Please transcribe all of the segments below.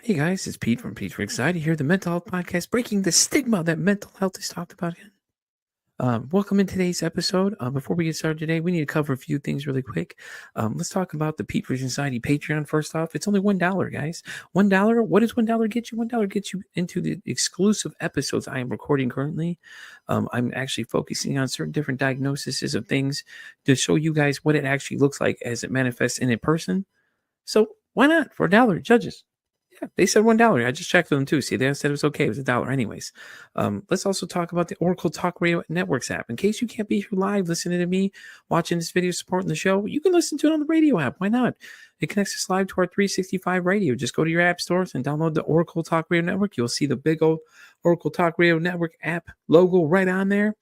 Hey guys, it's Pete from Pete for Anxiety here, the mental health podcast, breaking the stigma that mental health is talked about again. Welcome in today's episode. Before we get started today, we need to cover a few things really quick. Let's talk about the Pete for Anxiety Patreon first off. It's only $1, guys. $1. What does $1 get you? $1 gets you into the exclusive episodes I am recording currently. I'm actually focusing on certain different diagnoses of things to show you guys what it actually looks like as it manifests in a person. So why not for $1, judges? Yeah, they said $1. I just checked with them too. See, they said it was okay. It was $1 anyways. Let's also talk about the Oracle Talk Radio Networks app. In case you can't be here live listening to me, watching this video, supporting the show, you can listen to it on the radio app. Why not? It connects us live to our 365 radio. Just go to your app stores and download the Oracle Talk Radio Network. You'll see the big old Oracle Talk Radio Network app logo right on there.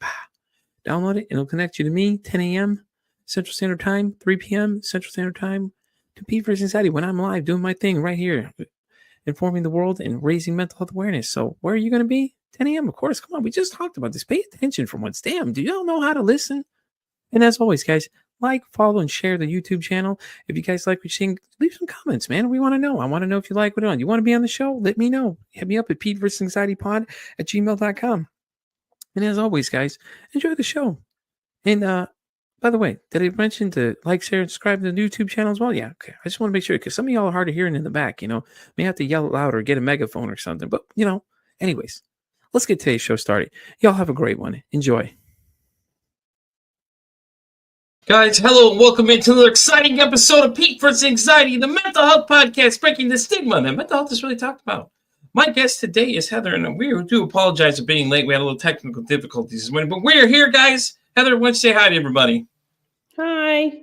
Download it. It'll connect you to me, 10 a.m. Central Standard Time, 3 p.m. Central Standard Time, to Pete for Anxiety when I'm live doing my thing right here, informing the world and raising mental health awareness. So where are you going to be? 10 a.m. Of course. Come on. We just talked about this. Pay attention for once. Damn. Do y'all know how to listen? And as always, guys, like, follow, and share the YouTube channel. If you guys like what you're seeing, leave some comments, man. We want to know. I want to know if you like what on. You want to be on the show? Let me know. Hit me up at PeteVersusAnxietyPod@gmail.com. And as always, guys, enjoy the show. And by the way, did I mention to like, share, and subscribe to the YouTube channel as well? Yeah, okay. I just want to make sure because some of y'all are hard of hearing in the back, may have to yell loud or get a megaphone or something. But, anyways, let's get today's show started. Y'all have a great one. Enjoy. Guys, hello and welcome into another exciting episode of Pete vs. Anxiety, the mental health podcast breaking the stigma that mental health is really talked about. My guest today is Heather, and we do apologize for being late. We had a little technical difficulties this morning, but we're here, guys. Heather, why don't you say hi to everybody? Hi.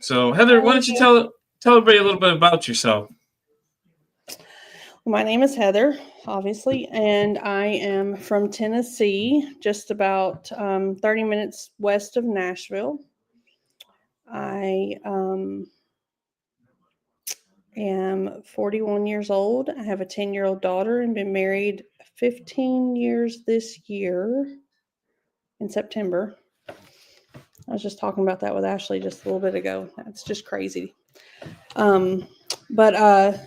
So, Heather, why don't you tell everybody a little bit about yourself? My name is Heather, obviously, and I am from Tennessee, just about 30 minutes west of Nashville. I am 41 years old. I have a 10-year-old daughter and been married 15 years this year in September. I was just talking about that with Ashley just a little bit ago. That's just crazy. But I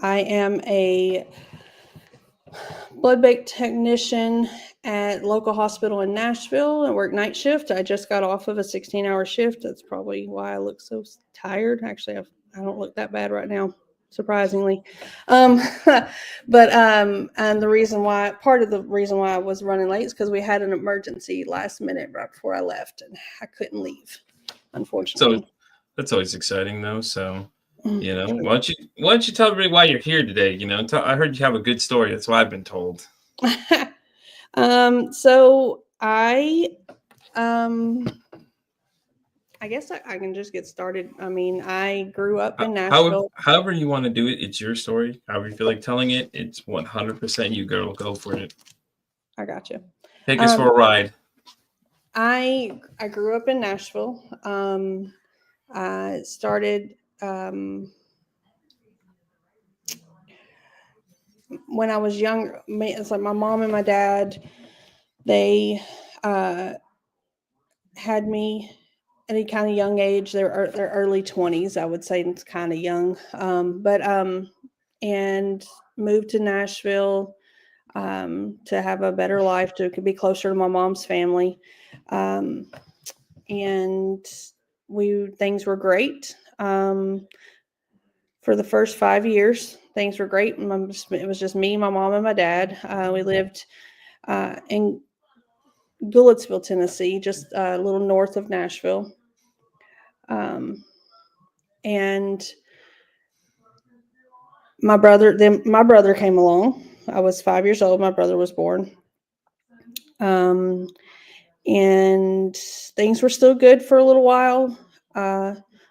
am a blood bank technician at local hospital in Nashville. I work night shift. I just got off of a 16-hour shift. That's probably why I look so tired. Actually, I don't look that bad right now, surprisingly. And the reason why, part of the reason why I was running late is because we had an emergency last minute right before I left, and I couldn't leave, unfortunately. So that's always exciting, though. So, why don't you tell everybody why you're here today? I heard you have a good story. That's what I've been told. So I guess I can just get started. I mean, I grew up in Nashville. However you want to do it, it's your story. However you feel like telling it, it's 100% you, girl. Go for it. I got you. Take us for a ride. I grew up in Nashville. I started when I was younger. It's like my mom and my dad, they had me at a kind of young age. They're early 20s, I would say. It's kind of young, and moved to Nashville to have a better life, to be closer to my mom's family, and things were great. For the first 5 years, things were great. It was just me, my mom, and my dad. We lived in Goulitsville, Tennessee, just a little north of Nashville. And my brother came along. I was 5 years old. My brother was born. And things were still good for a little while.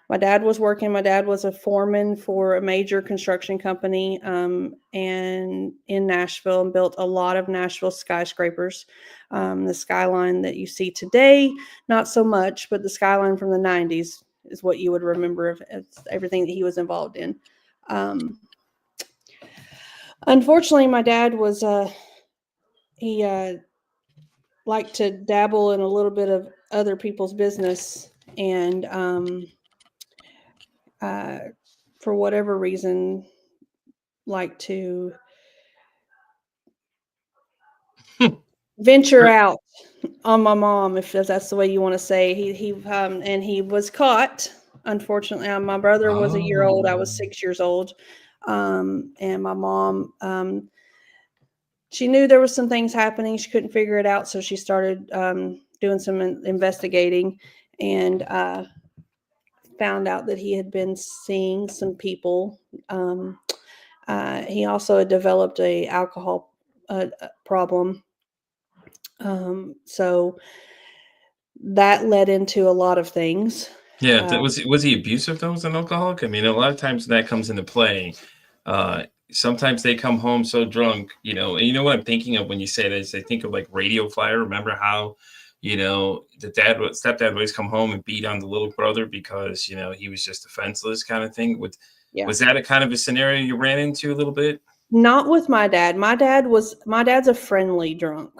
My dad was working. My dad was a foreman for a major construction company and in Nashville, and built a lot of Nashville skyscrapers. The skyline that you see today, not so much, but the skyline from the 90s is what you would remember of everything that he was involved in. Unfortunately, my dad was he liked to dabble in a little bit of other people's business, and for whatever reason, like to venture out on my mom, if that's the way you want to say. And he was caught. Unfortunately, my brother was a year old. I was 6 years old, and my mom. She knew there was some things happening. She couldn't figure it out, so she started doing some investigating, and found out that he had been seeing some people. He also had developed a alcohol problem. So that led into a lot of things. Yeah, was he abusive though as an alcoholic? I mean, a lot of times that comes into play. Sometimes they come home so drunk, and you know what I'm thinking of when you say this? I think of like Radio Flyer. Remember how, the stepdad would always come home and beat on the little brother because he was just defenseless, kind of thing. Yeah. Was that a kind of a scenario you ran into a little bit? Not with my dad. My dad's a friendly drunk.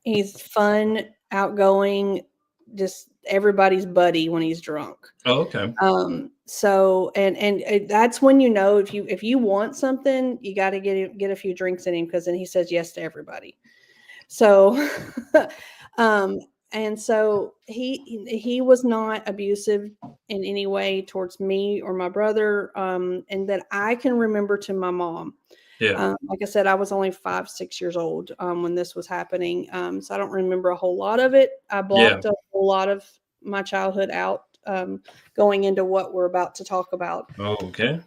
He's fun, outgoing, just everybody's buddy when he's drunk. Oh, okay. So and that's when if you want something, you got to get a few drinks in him, because then he says yes to everybody. So and so he was not abusive in any way towards me or my brother, and that I can remember, to my mom. Yeah. Like I said, I was only 5, 6 years old when this was happening, so I don't remember a whole lot of it. I blocked a whole lot of my childhood out, going into what we're about to talk about. Oh, okay.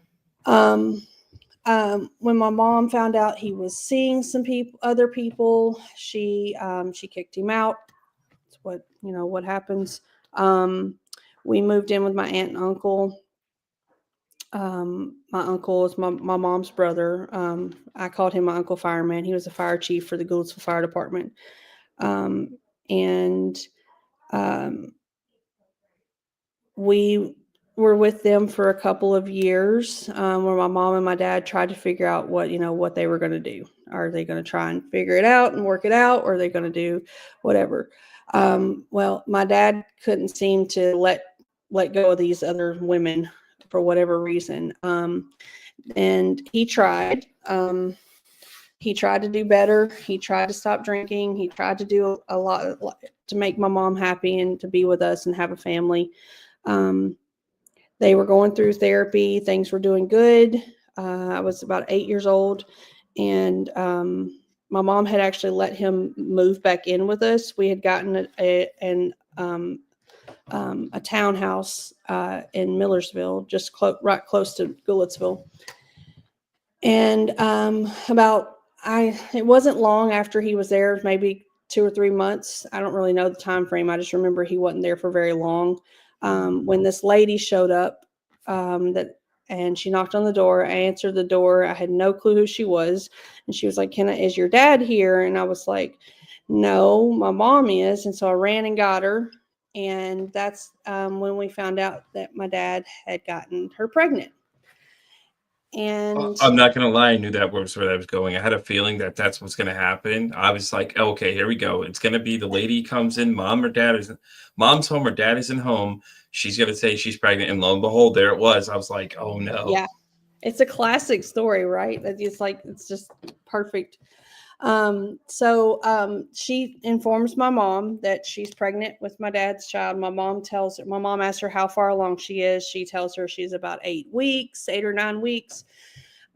When my mom found out he was seeing some other people, she kicked him out. It's what happens. We moved in with my aunt and uncle. My uncle is my mom's brother. I called him my Uncle Fireman. He was a fire chief for the Gouldsville Fire Department. And we were with them for a couple of years, where my mom and my dad tried to figure out what they were going to do. Are they going to try and figure it out and work it out, or are they going to do whatever? Well, my dad couldn't seem to let go of these other women for whatever reason. And he tried. He tried to do better. He tried to stop drinking. He tried to do a lot to make my mom happy and to be with us and have a family. They were going through therapy. Things were doing good. I was about 8 years old, and my mom had actually let him move back in with us. We had gotten a townhouse in Millersville, just right close to Gouldsville. And it wasn't long after he was there, maybe 2 or 3 months. I don't really know the time frame. I just remember he wasn't there for very long. When this lady showed up, and she knocked on the door. I answered the door. I had no clue who she was. And she was like, is your dad here? And I was like, no, my mom is. And so I ran and got her. And that's when we found out that my dad had gotten her pregnant. And I'm not gonna lie, I knew that was where that was going. I had a feeling that that's what's gonna happen. I was like, okay, here we go. It's gonna be the lady comes in, mom's home or dad isn't home. She's gonna say she's pregnant, and lo and behold, there it was. I was like, oh no. Yeah, it's a classic story, right? It's just perfect. So she informs my mom that she's pregnant with my dad's child. My mom asks her how far along she is. She tells her she's about 8 or 9 weeks.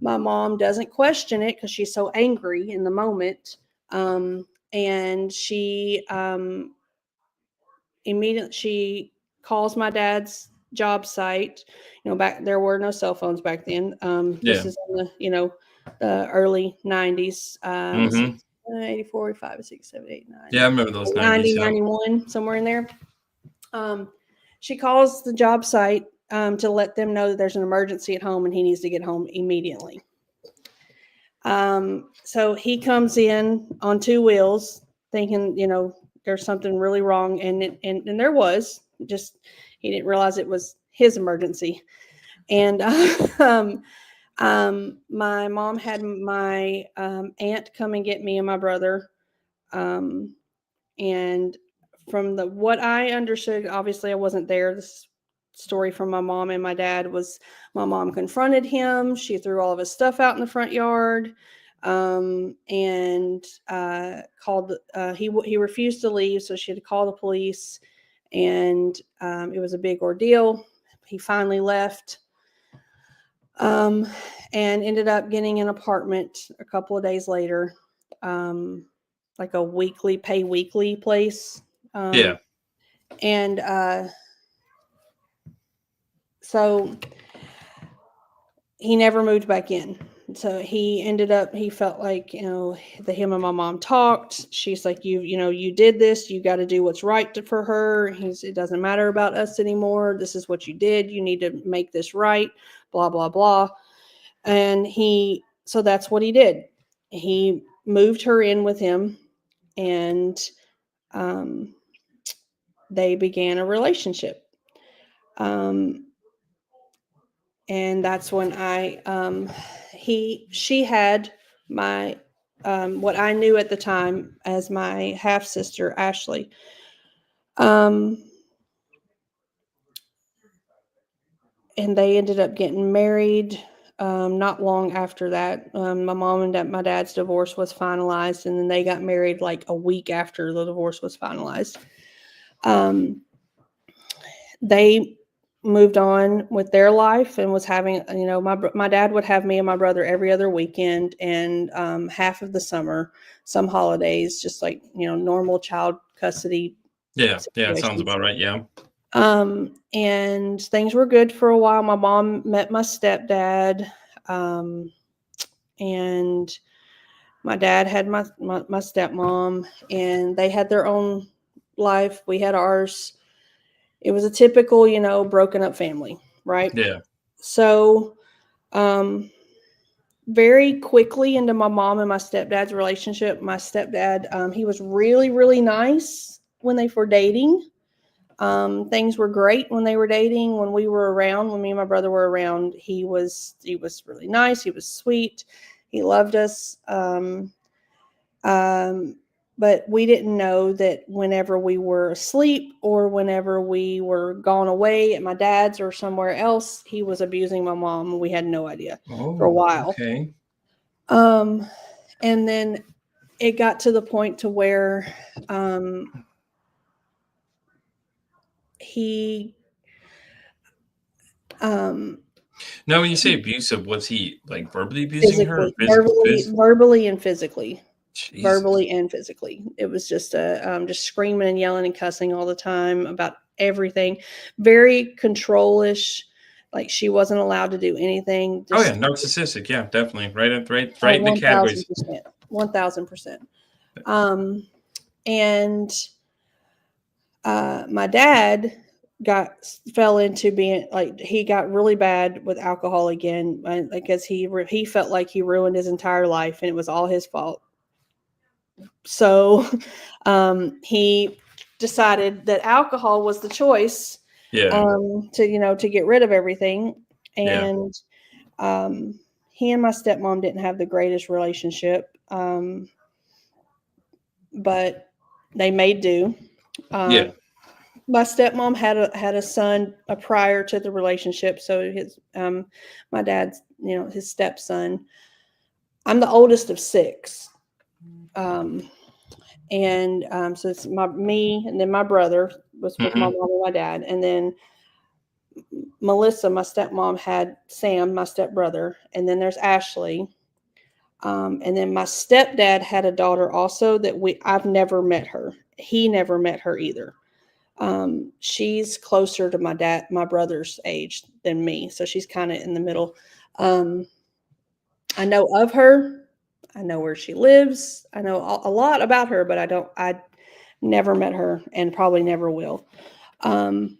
My mom doesn't question it because she's so angry in the moment. And she immediately calls my dad's job site. Back there were no cell phones back then. This is in the early 90s. 84, 85, 86, 7, 8, 9. Yeah, I remember those 90, 90s. 91, somewhere in there. She calls the job site to let them know that there's an emergency at home and he needs to get home immediately. So he comes in on 2 wheels thinking, there's something really wrong. And there was, just, he didn't realize it was his emergency. And my mom had my aunt come and get me and my brother. And from what I understood, obviously I wasn't there. This is story from my mom and my dad was my mom confronted him. She threw all of his stuff out in the front yard, and called. He refused to leave, so she had to call the police, and it was a big ordeal. He finally left, and ended up getting an apartment a couple of days later, like a pay weekly place. Yeah. And so he never moved back in. So he felt like, him and my mom talked. She's like, you did this. You got to do what's right for her. It doesn't matter about us anymore. This is what you did. You need to make this right, blah, blah, blah. And so that's what he did. He moved her in with him, and they began a relationship. And that's when she had my, what I knew at the time as my half sister, Ashley. And they ended up getting married. Not long after that, my mom and my dad's divorce was finalized, and then they got married like a week after the divorce was finalized. They moved on with their life and was having, my dad would have me and my brother every other weekend, and half of the summer, some holidays, just like, normal child custody. Yeah. It sounds about right. Yeah. And things were good for a while. My mom met my stepdad, and my dad had my stepmom, and they had their own life. We had ours. It was a typical, broken up family, right? Yeah. So, very quickly into my mom and my stepdad's relationship, my stepdad, he was really, really nice when they were dating. Things were great when they were dating. When we were around, when me and my brother were around, he was really nice. He was sweet. He loved us. But we didn't know that whenever we were asleep or whenever we were gone away at my dad's or somewhere else, he was abusing my mom, and we had no idea for a while. Okay. And then it got to the point to where he Now, when you say abusive, was he like verbally abusing her? verbally and physically. Jesus. Verbally and physically. It was just just screaming and yelling and cussing all the time about everything. Very control-ish. Like she wasn't allowed to do anything. Oh yeah, narcissistic. Yeah, definitely. Right in the categories. 1000%. And my dad fell into being like, he got really bad with alcohol again, because he felt like he ruined his entire life and it was all his fault. So he decided that alcohol was the choice, to get rid of everything. And he and my stepmom didn't have the greatest relationship, but they made do. My stepmom had a son prior to the relationship. So his my dad's, his stepson. I'm the oldest of 6. So it's me, and then my brother was with my mom and my dad, and then Melissa, my stepmom, had Sam, my stepbrother, and then there's Ashley, and then my stepdad had a daughter also that I've never met her. He never met her either. She's closer to my brother's age than me, so she's kind of in the middle. I know of her. I know where she lives. I know a lot about her, but I never met her and probably never will. And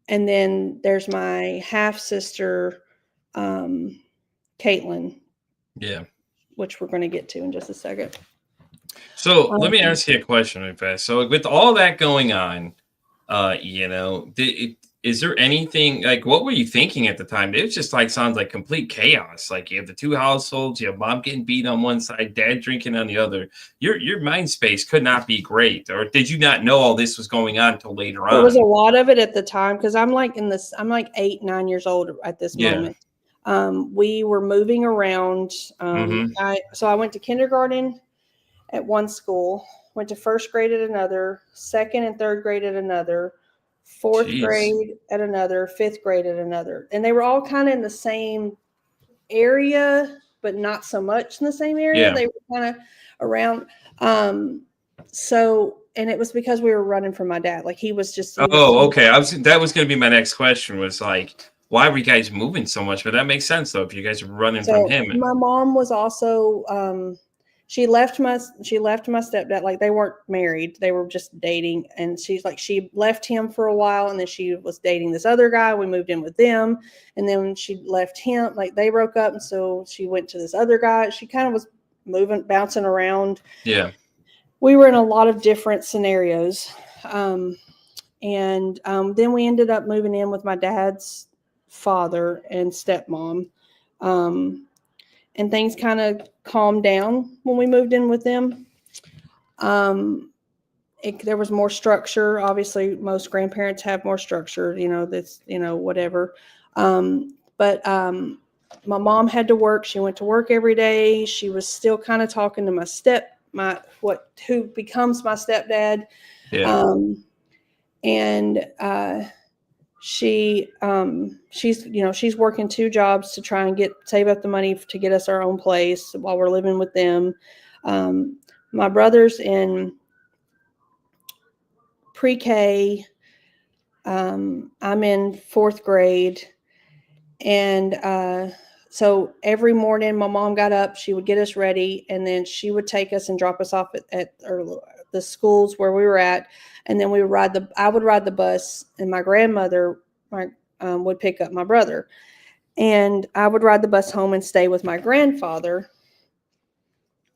then there's my half sister, Caitlin. Yeah. Which we're going to get to in just a second. So let me ask you a question real fast. So with all that going on, is there anything like what were you thinking at the time? It was just like sounds like complete chaos. Like you have the two households, you have mom getting beat on one side, dad drinking on the other. Your mind space could not be great. Or did you not know all this was going on until later There was on? a lot of it at the time because I'm like 8, 9 years old at this Yeah. moment. We were moving around. Mm-hmm. I went to kindergarten at one school, went to first grade at another, second and third grade at another, fourth Jeez. grade at another, fifth grade at another. And they were all kind of in the same area, but not so much in the same area. Yeah. They were kind of around. And it was because we were running from my dad. Like he was Oh, okay. That was gonna be my next question was like, why were you guys moving so much? But that makes sense though, if you guys are running from So him. my mom was also she left my stepdad. Like they weren't married, they were just dating, and she left him for a while, and then she was dating this other guy. We moved in with them, and then she left him. Like they broke up, and so she went to this other guy. She kind of was bouncing around. Yeah. We were in a lot of different scenarios, and then we ended up moving in with my dad's father and stepmom. And things kind of calmed down when we moved in with them. There was more structure. Obviously, most grandparents have more structure, whatever. But my mom had to work. She went to work every day. She was still kind of talking to who becomes my stepdad. Yeah. She's working 2 jobs to try and save up the money to get us our own place while we're living with them. My brother's in pre-K. I'm in 4th grade. And so every morning my mom got up, she would get us ready, and then she would take us and drop us off at the schools where we were at. And then I would ride the bus, and my grandmother would pick up my brother. And I would ride the bus home and stay with my grandfather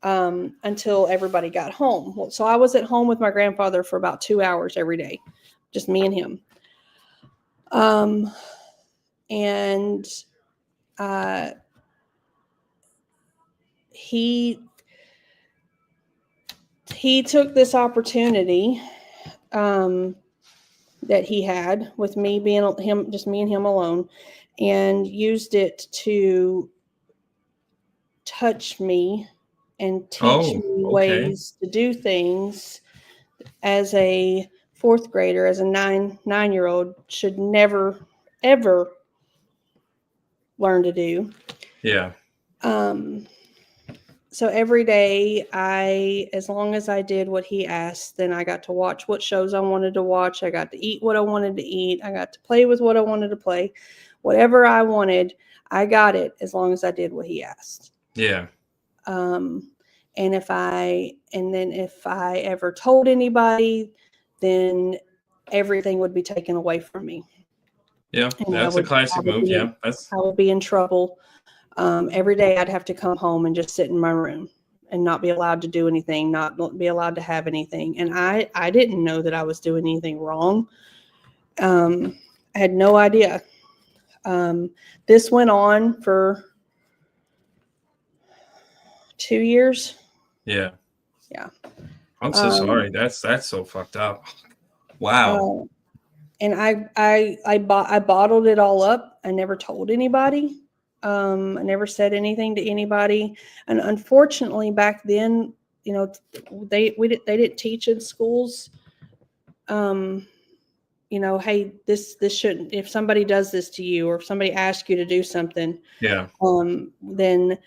until everybody got home. So I was at home with my grandfather for about 2 hours every day, just me and him. He took this opportunity that he had with me just me and him alone, and used it to touch me and teach me ways to do things as a 4th grader, as a 9-year-old should never, ever learn to do. Yeah. So every day, as long as I did what he asked, then I got to watch what shows I wanted to watch. I got to eat what I wanted to eat. I got to play with what I wanted to play. Whatever I wanted, I got it as long as I did what he asked. Yeah. And if I ever told anybody, then everything would be taken away from me. Yeah, that's a classic move. Yeah, I would be in trouble. Every day I'd have to come home and just sit in my room and not be allowed to do anything, not be allowed to have anything. And I didn't know that I was doing anything wrong. I had no idea. This went on for 2 years. Yeah. Yeah. I'm so sorry. That's so fucked up. Wow. And I bottled it all up. I never told anybody. I never said anything to anybody. And unfortunately, back then, they didn't teach in schools. Hey, this shouldn't. If somebody does this to you, or if somebody asks you to do something, yeah, then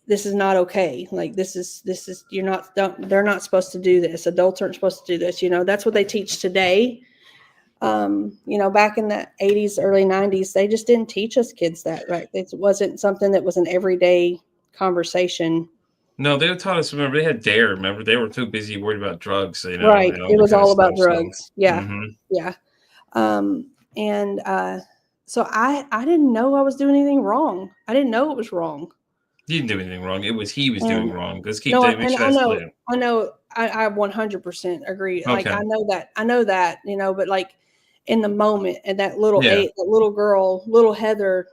this is not okay. Like this is they're not supposed to do this. Adults aren't supposed to do this. That's what they teach today. Back in the 80s, early 90s, they just didn't teach us kids that, right? It wasn't something that was an everyday conversation. No, they taught us. Remember, they had DARE. Remember, they were too busy worried about drugs. Right. It was all about drugs. So. Yeah. Mm-hmm. Yeah. So I didn't know I was doing anything wrong. I didn't know it was wrong. You didn't do anything wrong. It was he was doing wrong. Let's keep I know. I 100% agree. Okay. Like I know that, but like in the moment, and that little Yeah. that little girl, little Heather,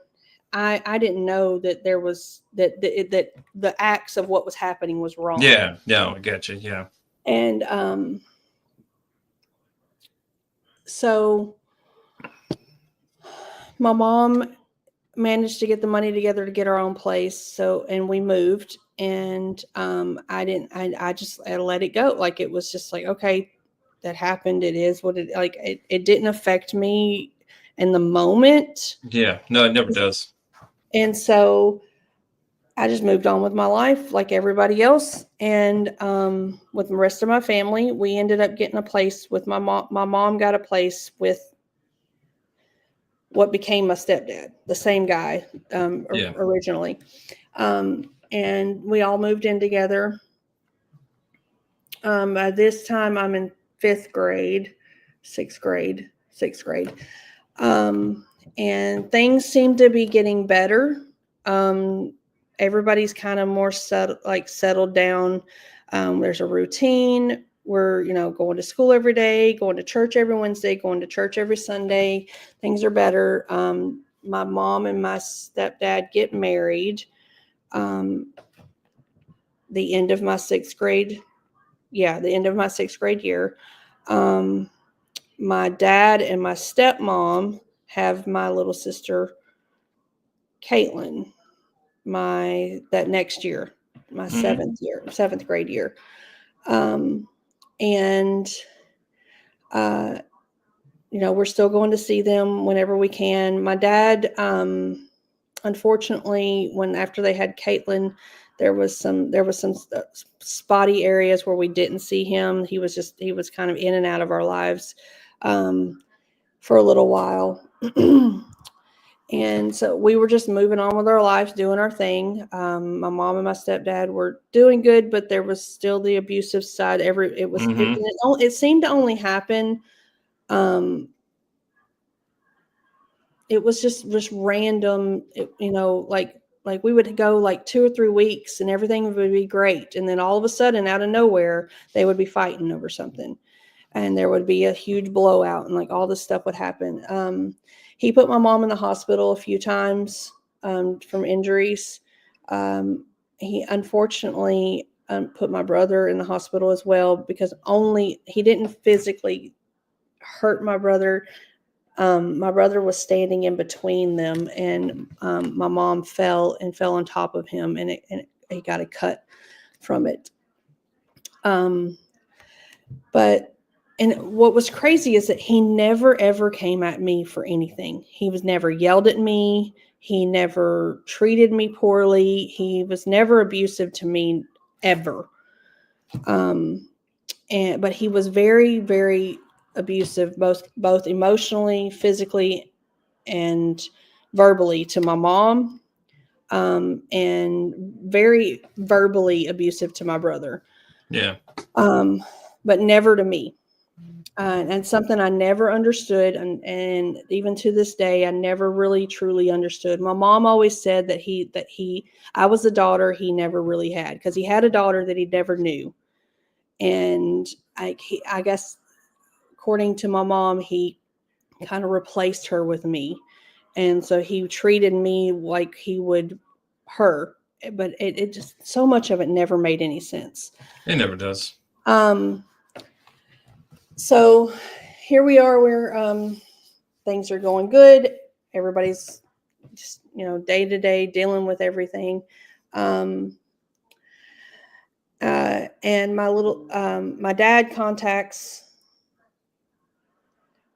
I didn't know that there was that the acts of what was happening was wrong. Yeah. No, I get you. Yeah. And so my mom managed to get the money together to get our own place. So, and we moved, and I just let it go. Like, it was just like, okay, that happened. It is what it didn't affect me in the moment. Yeah. No, it never does. And so I just moved on with my life like everybody else. And with the rest of my family, we ended up getting a place with my mom. My mom got a place with what became my stepdad, the same guy originally. And we all moved in together. By this time, I'm in sixth grade. And things seem to be getting better. Everybody's kind of more settled down. There's a routine. We're, going to school every day, going to church every Wednesday, going to church every Sunday. Things are better. My mom and my stepdad get married. The end of my sixth grade. Yeah, the end of my sixth grade year. My dad and my stepmom have my little sister, Caitlin, that next year, my seventh grade year. We're still going to see them whenever we can. My dad, unfortunately, after they had Caitlin, there was some spotty areas where we didn't see him. He was kind of in and out of our lives for a little while. And so we were just moving on with our lives, doing our thing. My mom and my stepdad were doing good, but there was still the abusive side. It seemed to only happen. It was just random, like we would go like 2 or 3 weeks and everything would be great. And then all of a sudden, out of nowhere, they would be fighting over something. And there would be a huge blowout, and like all this stuff would happen. He put my mom in the hospital a few times from injuries. He unfortunately put my brother in the hospital as well, because he didn't physically hurt my brother. My brother was standing in between them, and my mom fell on top of him, and he got a cut from it. And what was crazy is that he never, ever came at me for anything. He was never yelled at me. He never treated me poorly. He was never abusive to me, ever. But he was very, very abusive, both emotionally, physically, and verbally to my mom, and very verbally abusive to my brother. Yeah. But never to me. And something I never understood, and even to this day, I never really truly understood. My mom always said that I was the daughter he never really had, because he had a daughter that he never knew. And I guess, according to my mom, he kind of replaced her with me. And so he treated me like he would her. But it just, so much of it never made any sense. It never does. So here we are where things are going good. Everybody's just, day to day dealing with everything. And my dad contacts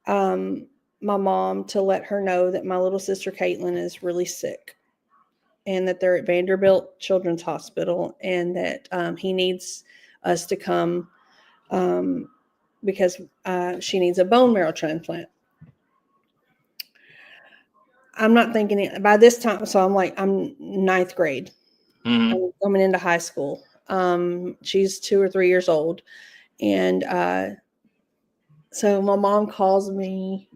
my mom to let her know that my little sister Caitlin is really sick, and that they're at Vanderbilt Children's Hospital, and that he needs us to come because she needs a bone marrow transplant. I'm not thinking by this time. So I'm ninth grade. Mm-hmm. I'm coming into high school. She's 2 or 3 years old. And so my mom calls me.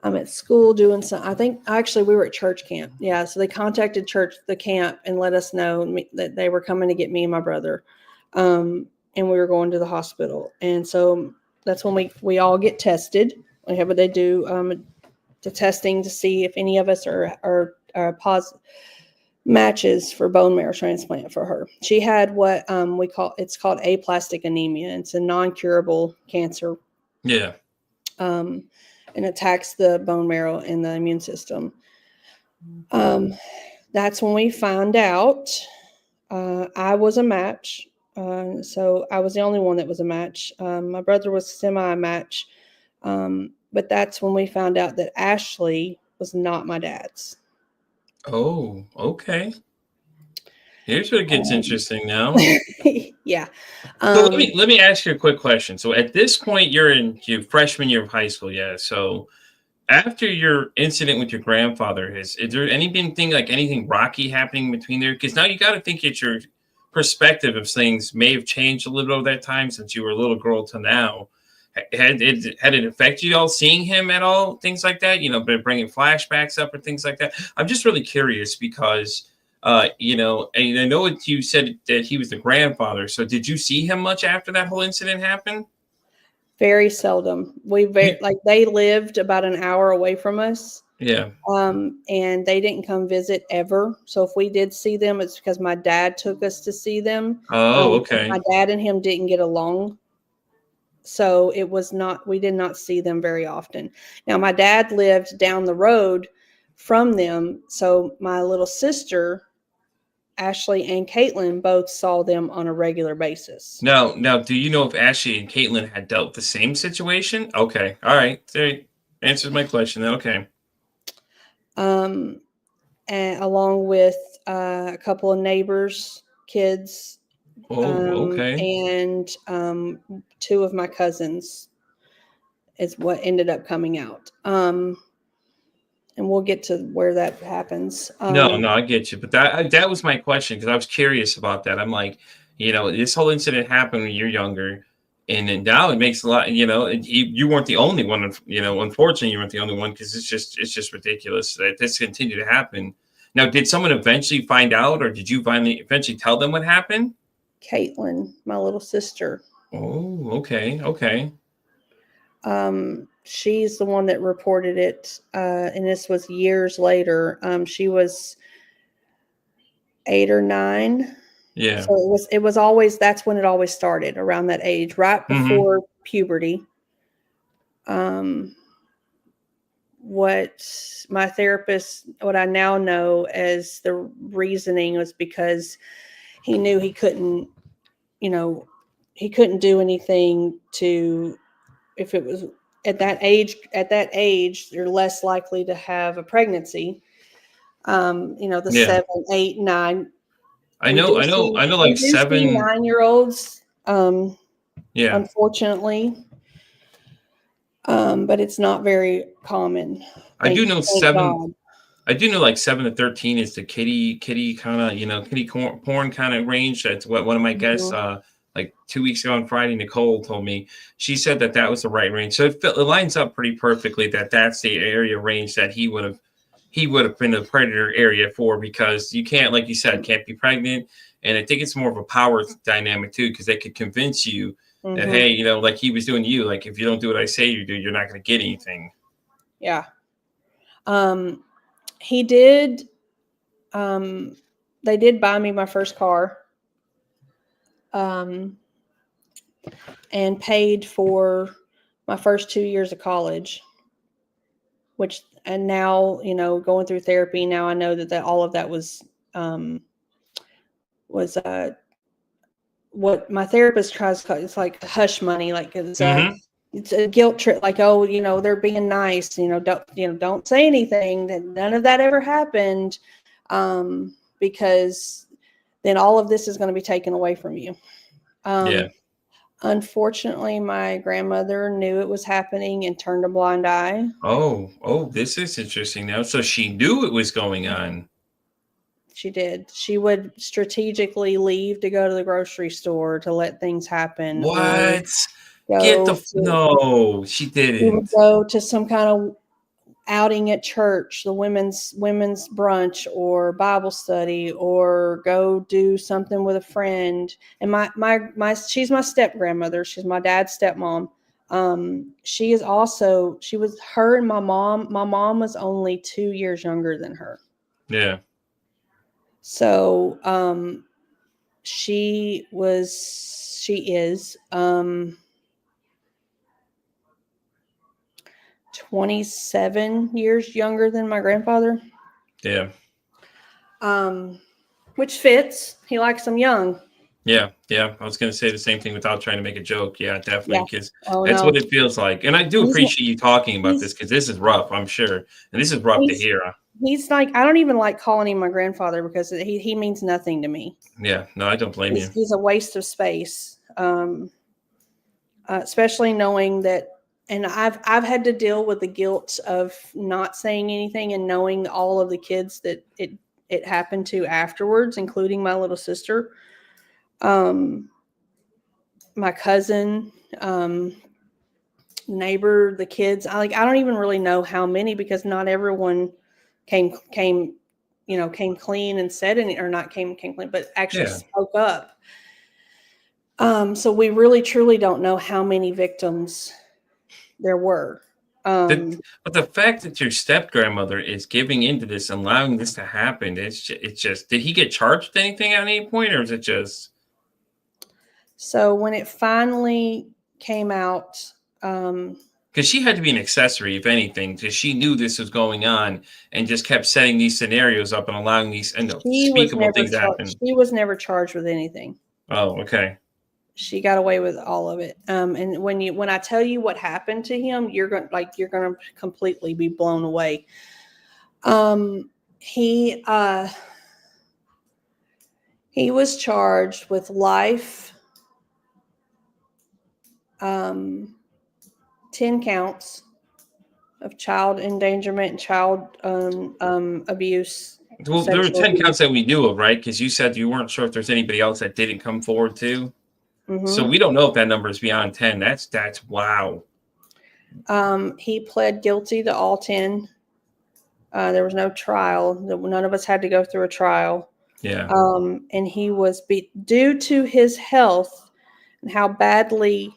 I'm at school doing something. I think actually we were at church camp. Yeah. So they contacted the camp, and let us know that they were coming to get me and my brother. And we were going to the hospital. And so that's when we all get tested. but they do the testing to see if any of us are matches for bone marrow transplant for her. She had what it's called aplastic anemia. It's a non-curable cancer. Yeah. And attacks the bone marrow and the immune system. That's when we found out I was a match. So I was the only one that was a match. My brother was semi-match. But that's when we found out that Ashley was not my dad's. Oh, okay. Here's where it gets interesting now. Yeah. So let me ask you a quick question. So at this point, you're in your freshman year of high school, yeah. So after your incident with your grandfather, is there anything like anything rocky happening between there? Because now you got to think that your perspective of things may have changed a little bit over that time since you were a little girl to now. Had it affected you all seeing him at all? Things like that, bringing flashbacks up or things like that. I'm just really curious because, and I know you said that he was the grandfather. So did you see him much after that whole incident happened? Very seldom. They lived about an hour away from us. Yeah. And they didn't come visit ever. So if we did see them, it's because my dad took us to see them. Oh, okay. My dad and him didn't get along. So we did not see them very often. Now, my dad lived down the road from them. So my little sister, Ashley and Caitlin, both saw them on a regular basis. Now, do you know if Ashley and Caitlin had dealt with the same situation? Okay. All right. There answers my question. Okay. And along with a couple of neighbors' kids. Oh, okay. And two of my cousins is what ended up coming out. And we'll get to where that happens. No, I get you. But that was my question because I was curious about that. I'm like, this whole incident happened when you're younger. And then now it makes a lot, you weren't the only one, unfortunately, you weren't the only one because it's just ridiculous that this continued to happen. Now, did someone eventually find out or did you eventually tell them what happened? Caitlin, my little sister. Oh, okay. Okay. She's the one that reported it. And this was years later. She was 8 or 9. Yeah. So it was always, that's when it always started, around that age, right before puberty. What my therapist, what I now know as the reasoning was because he knew he couldn't do anything to, if it was at that age, you're less likely to have a pregnancy. The 7, 8, 9. I know, like 7 9-year-olds. Yeah. Unfortunately. But it's not very common. I do know 7. I do know like 7 to 13 is the kitty kind of, kitty porn kind of range. That's what one of my guests, like 2 weeks ago on Friday, Nicole told me. She said that was the right range. So it lines up pretty perfectly that's the area range that he would have been a predator area for, because you can't, like you said, can't be pregnant. And I think it's more of a power dynamic too, because they could convince you that, hey, like he was doing to you, like if you don't do what I say you do, you're not going to get anything. Yeah. He did. They did buy me my first car. And paid for my first 2 years of college, and now, going through therapy, now I know that all of that was what my therapist tries to call, it's like hush money. Like it's a guilt trip. Like, oh, they're being nice, don't say anything, that none of that ever happened. Because then all of this is going to be taken away from you. Unfortunately, my grandmother knew it was happening and turned a blind eye. Oh, this is interesting now. So she knew it was going on. She did. She would strategically leave to go to the grocery store to let things happen. What? No, she didn't. She would go to some kind of outing at church, the women's brunch or Bible study, or go do something with a friend. And she's my step grandmother. She's my dad's stepmom. She was her and my mom was only 2 years younger than her. Yeah. So, she is 27 years younger than my grandfather. Yeah. Which fits. He likes them young. Yeah. Yeah. I was going to say the same thing without trying to make a joke. Yeah, definitely. Yeah. Because Oh that's no. what it feels like. And I do He's appreciate you talking about he's this because this is rough, I'm sure. And this is rough to he's hear. he's like, I don't even like calling him my grandfather because he means nothing to me. Yeah. No, I don't blame you. He's a waste of space. Especially knowing that, and I've had to deal with the guilt of not saying anything and knowing all of the kids that it happened to afterwards, including my little sister, my cousin, neighbor, the kids. I don't even really know how many because not everyone came clean and said any, or not came clean, but actually Yeah. spoke up. So we really truly don't know how many victims there were. But the fact that your step grandmother is giving into this, allowing this to happen, it's just, did he get charged with anything at any point, or is it just? So when it finally came out, Because she had to be an accessory, if anything, because she knew this was going on and just kept setting these scenarios up and allowing these unspeakable things to happen. she was never charged with anything. Oh, okay. She got away with all of it. And when I tell you what happened to him, you're going to completely be blown away. He was charged with life, 10 counts of child endangerment and child abuse. Well, there were 10 abuse. counts that we knew of, right? Because you said you weren't sure if there's anybody else that didn't come forward too. Mm-hmm. So we don't know if that number is beyond 10. That's wow. He pled guilty to all 10. There was no trial. None of us had to go through a trial. Yeah. And he was due to his health and how badly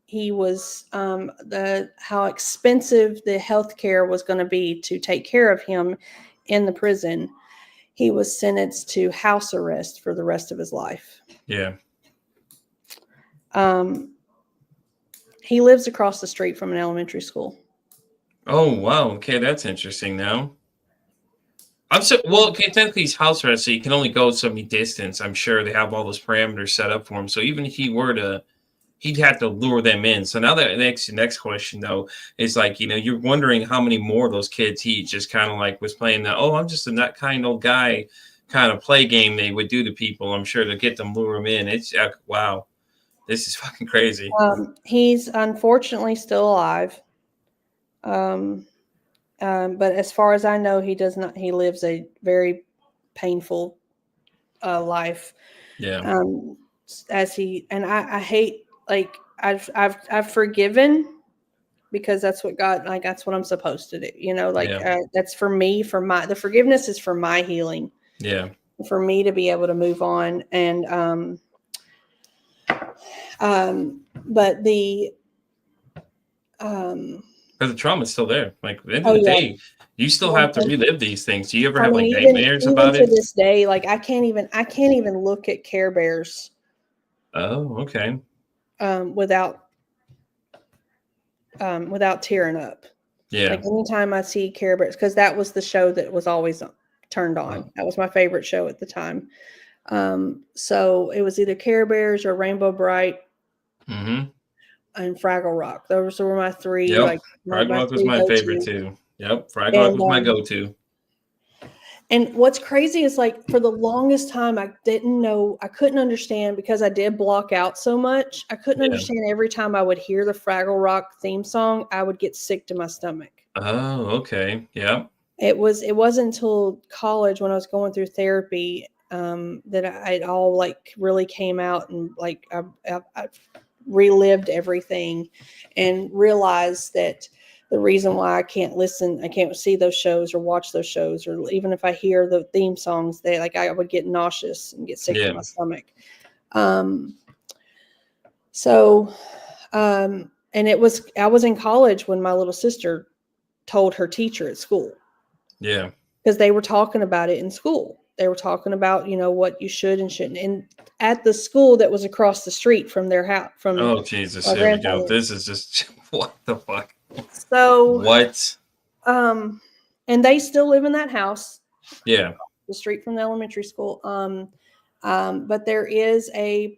he was, how expensive the health care was going to be to take care of him in the prison. He was sentenced to house arrest for the rest of his life. Yeah. He lives across the street from an elementary school. Oh, wow. Okay, that's interesting now. Okay, technically he's house arrest, so you can only go so many distance. I'm sure they have all those parameters set up for him. So even if he were to, he'd have to lure them in. So now the next question though is like, you're wondering how many more of those kids he just kind of like was playing the, oh, I'm just a that kind old guy kind of play game they would do to people. I'm sure to get them, lure them in. It's wow. This is fucking crazy. He's unfortunately still alive. But as far as I know, he does not. He lives a very painful life. Yeah. I hate, like, I've forgiven because that's what God, like, that's what I'm supposed to do. That's for me. The forgiveness is for my healing. Yeah. For me to be able to move on but the because the trauma's still there. Like at the end of the day, you still have to relive these things. Do you ever have like nightmares about it? To this day, like I can't even look at Care Bears. Oh, okay. Without tearing up. Yeah. Like anytime I see Care Bears, because that was the show that was always turned on. Oh. That was my favorite show at the time. So it was either Care Bears or Rainbow Bright. Mm-hmm. And Fraggle Rock. Those were my three. Yep. Like Fraggle Rock was my favorite too. Yep. Fraggle Rock was my go-to. And what's crazy is, like, for the longest time, I couldn't understand because I did block out so much. I couldn't understand every time I would hear the Fraggle Rock theme song, I would get sick to my stomach. Oh, okay. Yeah. It wasn't until college when I was going through therapy that it all like really came out, and like I relived everything and realized that the reason why I can't see those shows or watch those shows, or even if I hear the theme songs, I would get nauseous and get sick to my stomach. And I was in college when my little sister told her teacher at school. Yeah. Because they were talking about it in school. They were talking about, what you should and shouldn't. And at the school that was across the street from their house, from Oh, Jesus. my Here we go. grandfather. This is just, what the fuck? So, What? and they still live in that house. Yeah. The street from the elementary school. But there is a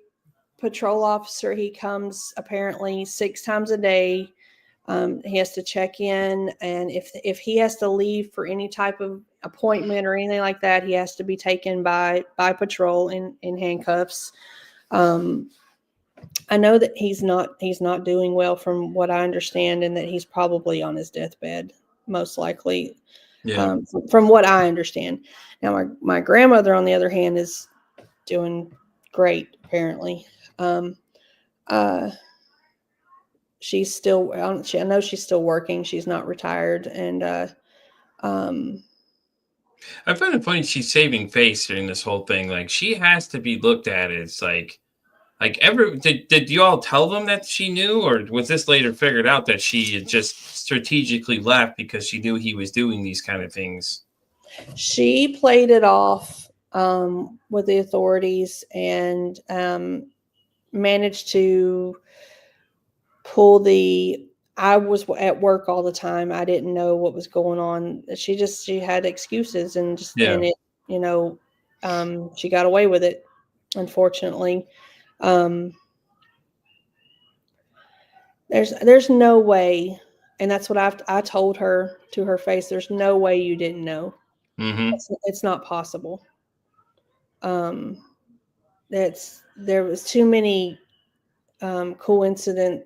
patrol officer. He comes apparently 6 times a day. He has to check in, and if he has to leave for any type of appointment or anything like that, he has to be taken by patrol in handcuffs. I know that he's not doing well from what I understand, and that he's probably on his deathbed, most likely. Yeah. From what I understand. Now, my grandmother, on the other hand, is doing great, apparently. She's still, I know she's still working. She's not retired. And, I find it funny she's saving face during this whole thing. Like, she has to be looked at as like did you all tell them that she knew, or was this later figured out that she had just strategically left because she knew he was doing these kind of things? She played it off with the authorities, and managed to pull I was at work all the time. I didn't know what was going on. She had excuses, and and it, she got away with it, unfortunately. There's no way, and that's what I told her to her face. There's no way you didn't know. Mm-hmm. It's not possible. There was too many coincident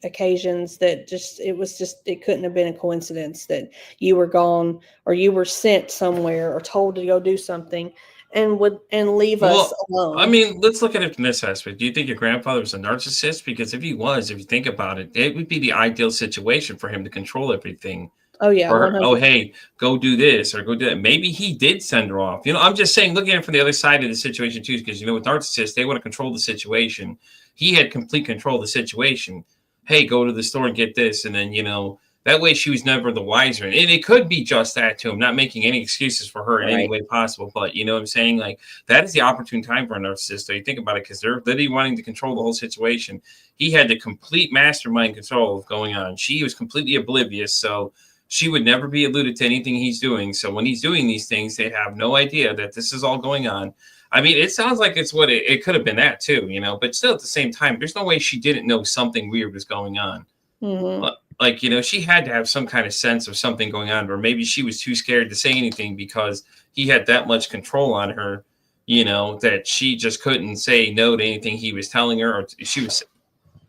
occasions that it couldn't have been a coincidence that you were gone, or you were sent somewhere, or told to go do something, and leave us alone. I mean, let's look at it from this aspect. Do you think your grandfather was a narcissist? Because if you think about it, it would be the ideal situation for him to control everything. Oh yeah. Oh, hey, go do this or go do that. Maybe he did send her off. I'm just saying, looking at it from the other side of the situation too, because with narcissists, they want to control the situation. He had complete control of the situation. Hey, go to the store and get this, and then that way she was never the wiser. And it could be just that to him, not making any excuses for her in any way possible. But you know what I'm saying? Like, that is the opportune time for a narcissist. So you think about it, because they're literally wanting to control the whole situation. He had the complete mastermind control of going on. She was completely oblivious. So she would never be alluded to anything he's doing. So when he's doing these things, they have no idea that this is all going on. I mean, it sounds like it's what it could have been that too, but still at the same time, there's no way she didn't know something weird was going on. Mm-hmm. Like, she had to have some kind of sense of something going on, or maybe she was too scared to say anything because he had that much control on her, that she just couldn't say no to anything he was telling her, or she was,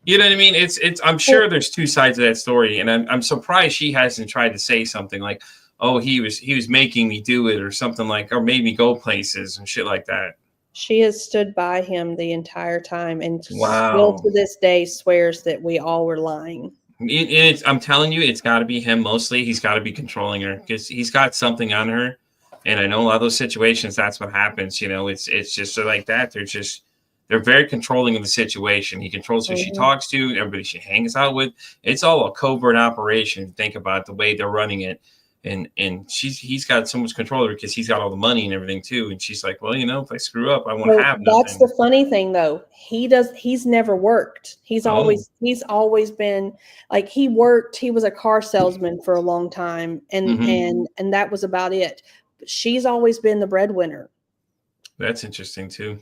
you know what I mean? I'm sure there's two sides of that story, and I'm surprised she hasn't tried to say something like, oh, he was making me do it, or something like, or made me go places and shit like that. She has stood by him the entire time, and wow, still to this day swears that we all were lying. I'm telling you, it's got to be him mostly. He's got to be controlling her, because he's got something on her. And I know a lot of those situations, that's what happens. It's just like that. They're very controlling of the situation. He controls who she talks to, everybody she hangs out with. It's all a covert operation. Think about the way they're running it. And he's got so much control over, because he's got all the money and everything too. And she's like, well, if I screw up, I won't have nothing. That's the funny thing, though. He's never worked. He's always been like, he was a car salesman for a long time, and that was about it. But she's always been the breadwinner. That's interesting too.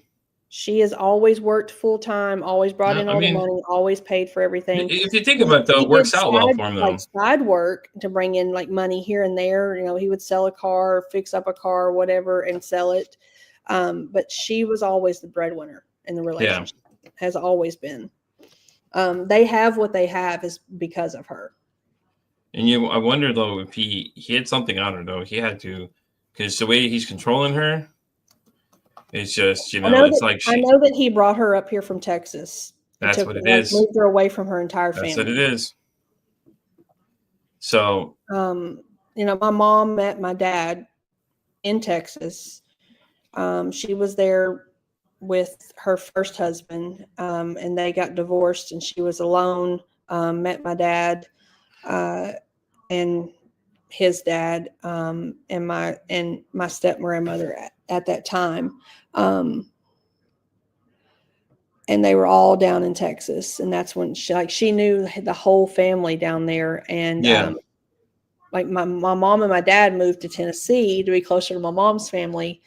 She has always worked full time, always brought in all the money, always paid for everything. If you think about it, though, it works out well for him, though. Like side work to bring in like money here and there. He would sell a car, fix up a car, whatever, and sell it. But she was always the breadwinner in the relationship. Yeah. Has always been. They have what they have is because of her. And I wonder though if he had something on her though. He had to, because the way he's controlling her. It's just, I know that he brought her up here from Texas. That's what it is. Moved her away from her entire family. That's what it is. So, my mom met my dad in Texas. She was there with her first husband, and they got divorced, and she was alone met my dad and his dad and my step grandmother at that time. And they were all down in Texas, and that's when she knew the whole family down there. And like my mom and my dad moved to Tennessee to be closer to my mom's family.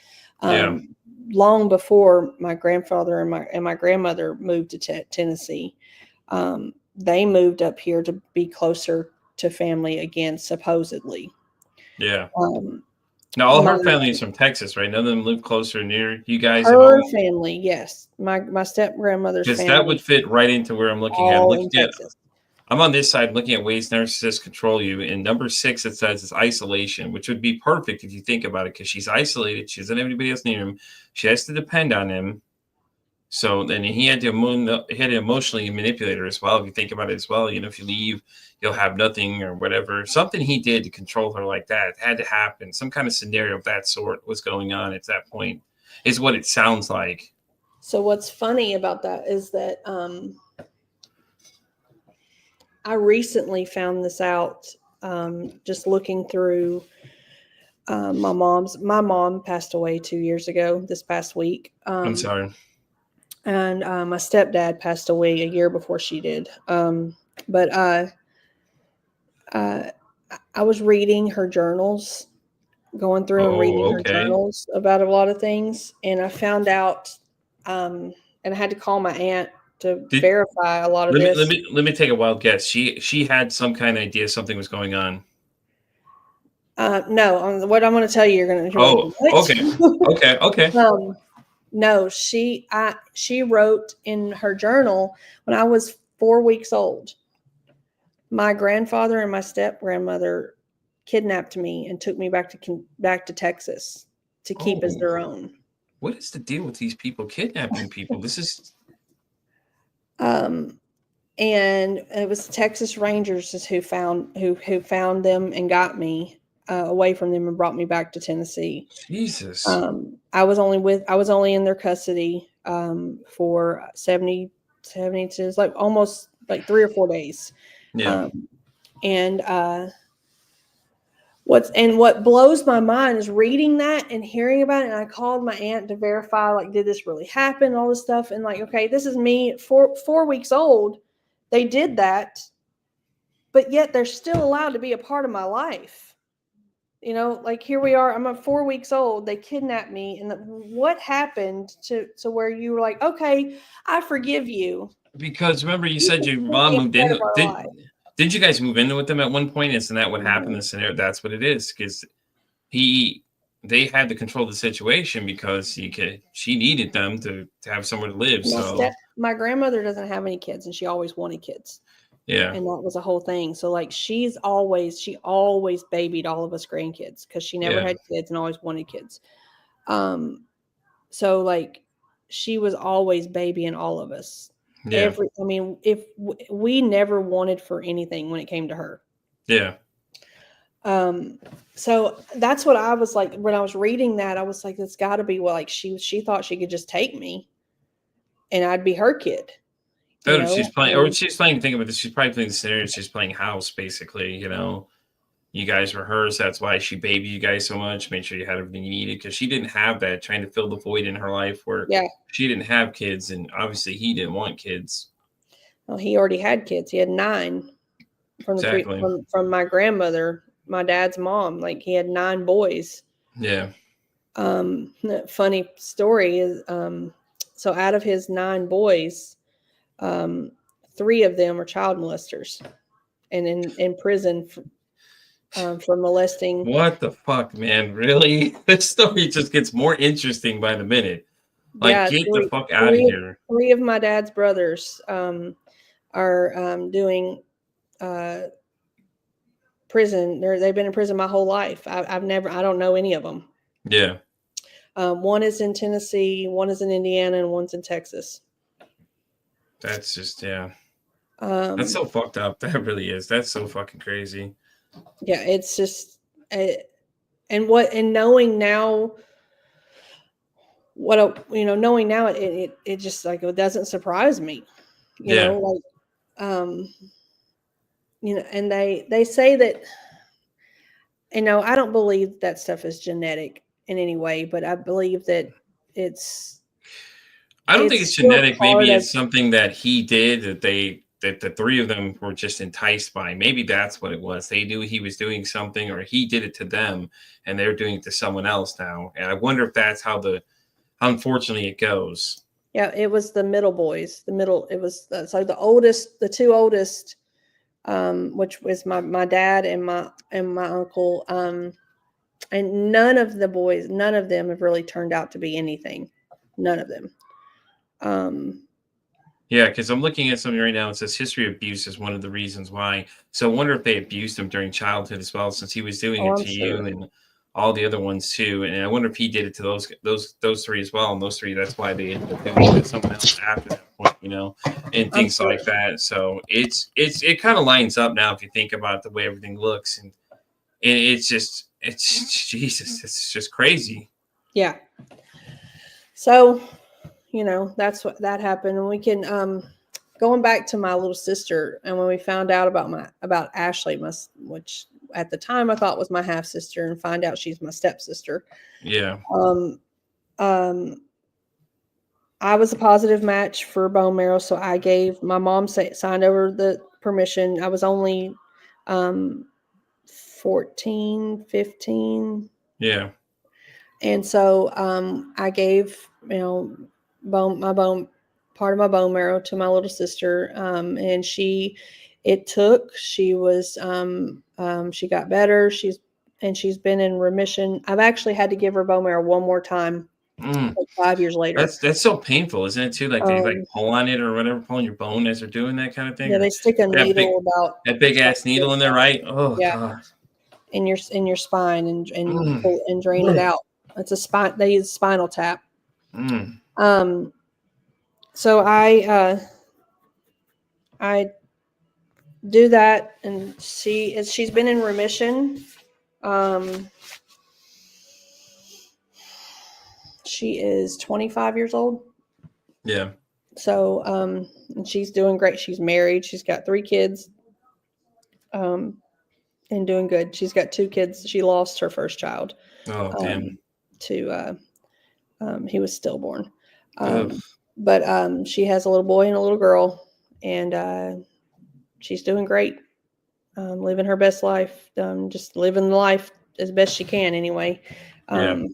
Long before my grandfather and my grandmother moved to Tennessee. They moved up here to be closer to family again, supposedly. Yeah. Now, all her family is from Texas, right? None of them live closer near you guys at Her all? family, yes. My step grandmother's family. Because that would fit right into where I'm looking at. All in Texas. I'm on this side looking at ways narcissists control you. In number 6, it says it's isolation, which would be perfect if you think about it, because she's isolated. She doesn't have anybody else near him. She has to depend on him. So then he had to emotionally manipulate her as well. If you think about it as well, if you leave, you'll have nothing or whatever. Something he did to control her like that had to happen. Some kind of scenario of that sort was going on at that point, is what it sounds like. So what's funny about that is that I recently found this out just looking through my mom passed away 2 years ago this past week. I'm sorry. And my stepdad passed away a year before she did. But I was reading her journals, going through and reading her journals about a lot of things. And I found out, and I had to call my aunt to verify a lot of this. Let me take a wild guess. She had some kind of idea something was going on. No, what I'm going to tell you, you're going to enjoy. Okay. No, she wrote in her journal when I was 4 weeks old. My grandfather and my step grandmother kidnapped me and took me back to Texas to keep as their own. What is the deal with these people kidnapping people? This is. And it was Texas Rangers who found them and got me away from them and brought me back to Tennessee. Jesus. I was only in their custody for 70 to like almost like 3 or 4 days. Yeah. What blows my mind is reading that and hearing about it. And I called my aunt to verify, like, did this really happen? All this stuff. And like, okay, this is me at 4 weeks old. They did that, but yet they're still allowed to be a part of my life. Like here we are, I'm at 4 weeks old. They kidnapped me. And what happened to where you were like, okay, I forgive you. Because remember you said your mom moved in. Did you guys move in with them at one point? Isn't that what happened in the scenario? That's what it is. Because they had to control the situation because she needed them to have somewhere to live. My grandmother doesn't have any kids, and she always wanted kids. Yeah. And that was a whole thing. So like she always babied all of us grandkids because she never had kids and always wanted kids. So like she was always babying all of us. Yeah. If we never wanted for anything when it came to her. Yeah. So that's what I was like when I was reading that. I was like, it's got to be she thought she could just take me, and I'd be her kid. She's playing. Think about this. She's probably playing the scenario. She's playing house, basically. You guys were hers. That's why she babied you guys so much. Made sure you had everything you needed because she didn't have that. Trying to fill the void in her life where she didn't have kids, and obviously he didn't want kids. Well, he already had kids. He had 9 from my grandmother, my dad's mom. Like he had 9 boys. Yeah. Funny story is, so out of his 9 boys, 3 of them are child molesters and in prison for molesting. What the fuck, man? Really? This story just gets more interesting by the minute. Like, get the fuck out of here. 3 of my dad's brothers are doing prison. They've been in prison my whole life. I don't know any of them. Yeah. One is in Tennessee, one is in Indiana, and one's in Texas. That's just, that's so fucked up. That really is. That's so fucking crazy. Yeah, it's just, and knowing now, knowing now, it just like, it doesn't surprise me, you know, like, and they say that, I don't believe that stuff is genetic in any way, but I believe that it's I don't think it's still genetic. part Maybe of. it's something that he did that the three of them were just enticed by. Maybe that's what it was. They knew he was doing something, or he did it to them, and they're doing it to someone else now. And I wonder if that's how unfortunately it goes. Yeah, it was the middle boys. It was so the two oldest, which was my dad and my uncle. And none of them have really turned out to be anything. None of them. Yeah, because I'm looking at something right now. It says history of abuse is one of the reasons why. So I wonder if they abused him during childhood as well, since he was doing Oh, it I'm to you sure. and all the other ones too. And I wonder if he did it to those three as well. And those three, that's why they ended up doing it to someone else after that point, and I'm things sure. like that. So it kind of lines up now if you think about the way everything looks, and it's Jesus, it's just crazy. Yeah. So, that's what that happened. And we can going back to my little sister, and when we found out about Ashley, which at the time I thought was my half sister, and find out she's my stepsister. Yeah. Um, um, I was a positive match for bone marrow, so I gave my mom signed over the permission. I was only 14, 15. Yeah. And so I gave, my bone part of my bone marrow to my little sister. And she got better. She's been in remission. I've actually had to give her bone marrow one more time, Mm. like 5 years later. That's so painful, isn't it too? Like they Um, pull on it or whatever, pull on your bone as they're doing that kind of thing, yeah, or they stick a that big needle about that big 20 ass needle years in there, down, right? Oh yeah, god. in your spine and Mm, pull and drain it out. It's a spine. They use spinal tap. mm. Um, so I do that, and she's been in remission. Um, she is 25 years old. Yeah. So and she's doing great. She's married. She's got 3 kids. And doing good. She's got 2 kids. She lost her first child. Oh damn. To he was stillborn. Ugh. But she has a little boy and a little girl, and she's doing great. Living her best life, just living the life as best she can anyway. Yeah.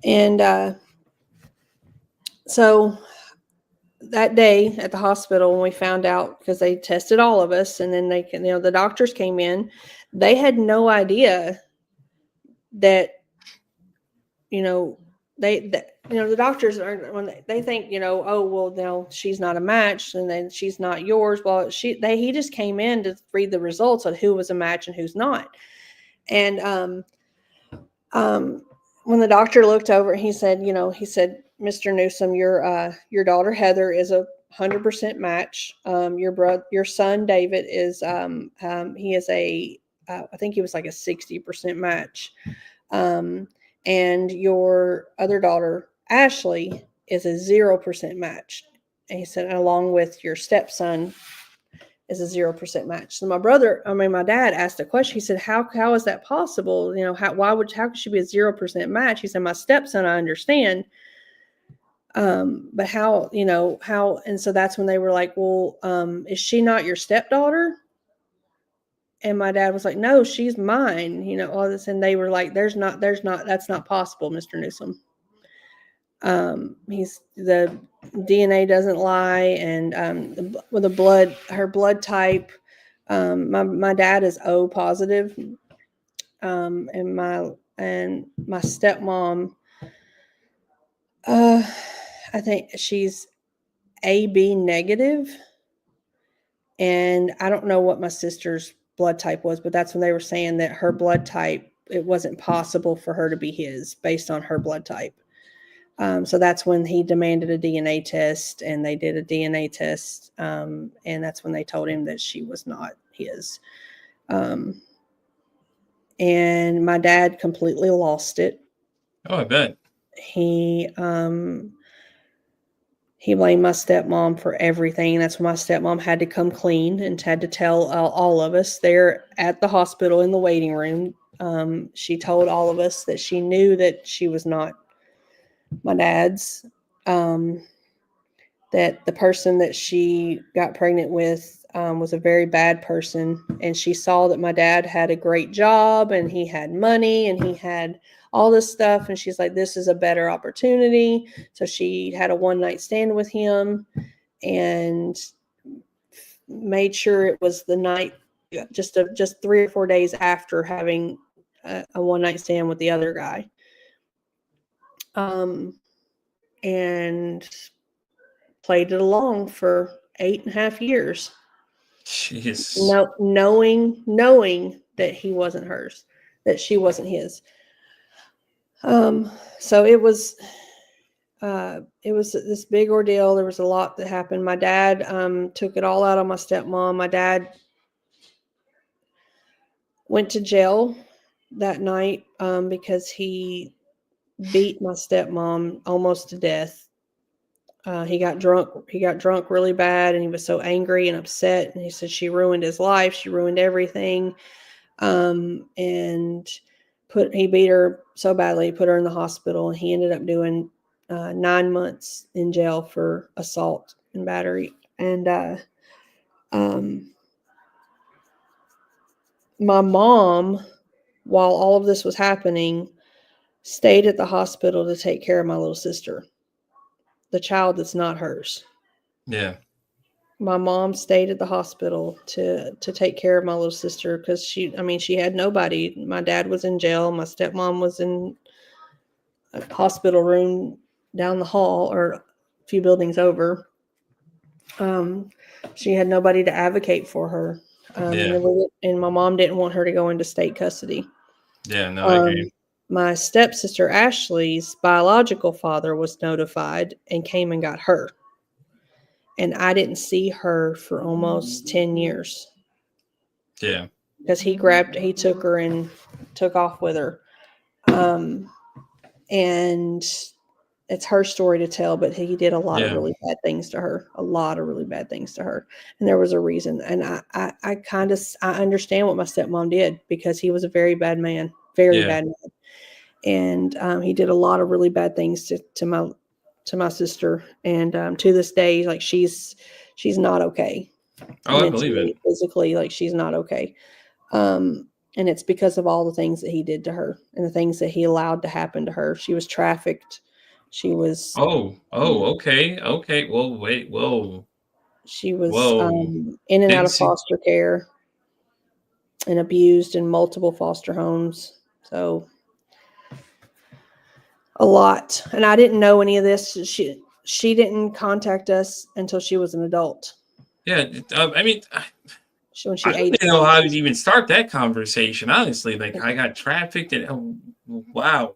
And so that day at the hospital, when we found out, because they tested all of us, and then the doctors came in, they had no idea that, the doctors are, when they think, oh, well, no, she's not a match, and then she's not yours. Well, he just came in to read the results on who was a match and who's not. And when the doctor looked over, he said, Mr. Newsom, your daughter Heather is 100% match. Your son David is he is I think he was like a 60% match. And your other daughter Ashley is a 0% match. And he said, along with your stepson is a 0% match. So my dad asked a question. He said, how is that possible? How could she be a 0% match? He said, my stepson, I understand. But how, and so that's when they were like, well, is she not your stepdaughter? And my dad was like, no, she's mine, all this. And they were like, that's not possible, Mr. Newsom. The DNA doesn't lie. And with her blood type, my dad is O positive. And my stepmom, I think she's AB negative. And I don't know what my sister's blood type was, but that's when they were saying that her blood type, it wasn't possible for her to be his based on her blood type. So that's when he demanded a DNA test, and they did a DNA test. And that's when they told him that she was not his. And my dad completely lost it. Oh, I bet. He he blamed my stepmom for everything. That's when my stepmom had to come clean and had to tell all of us there at the hospital in the waiting room. She told all of us that she knew that she was not my dad's, that the person that she got pregnant with was a very bad person. And she saw that my dad had a great job and he had money and he had all this stuff. And she's like, this is a better opportunity. So she had a one-night stand with him and made sure it was the night, just 3 or 4 days after having a one-night stand with the other guy. And played it along for 8.5 years. Jeez. Knowing that he wasn't hers, that she wasn't his. So it was this big ordeal. There was a lot that happened. My dad took it all out on my stepmom. My dad went to jail that night because he beat my stepmom almost to death. He got drunk really bad, and he was so angry and upset. And he said she ruined his life. She ruined everything. And he beat her so badly, he put her in the hospital, and he ended up doing 9 months in jail for assault and battery. And my mom, while all of this was happening, stayed at the hospital to take care of my little sister, the child that's not hers. Yeah. My mom stayed at the hospital to take care of my little sister because she had nobody. My dad was in jail. My stepmom was in a hospital room down the hall or a few buildings over. She had nobody to advocate for her. And my mom didn't want her to go into state custody. Yeah, no, I agree. My stepsister Ashley's biological father was notified and came and got her. And I didn't see her for almost 10 years. Yeah. Because he took her and took off with her. And it's her story to tell, but he did a lot of really bad things to her. And there was a reason. And I understand what my stepmom did because he was a very bad man, bad man. And he did a lot of really bad things to my sister. And to this day, like she's not okay. Oh, I believe it. Physically, like she's not okay. And it's because of all the things that he did to her and the things that he allowed to happen to her. She was trafficked. She was. Okay. Well, wait. Whoa. She was in and out of foster care and abused in multiple foster homes. So a lot. And I didn't know any of this. She didn't contact us until she was an adult. Yeah. I mean, when she I don't even know how to even start that conversation, honestly. Like, I got trafficked and wow,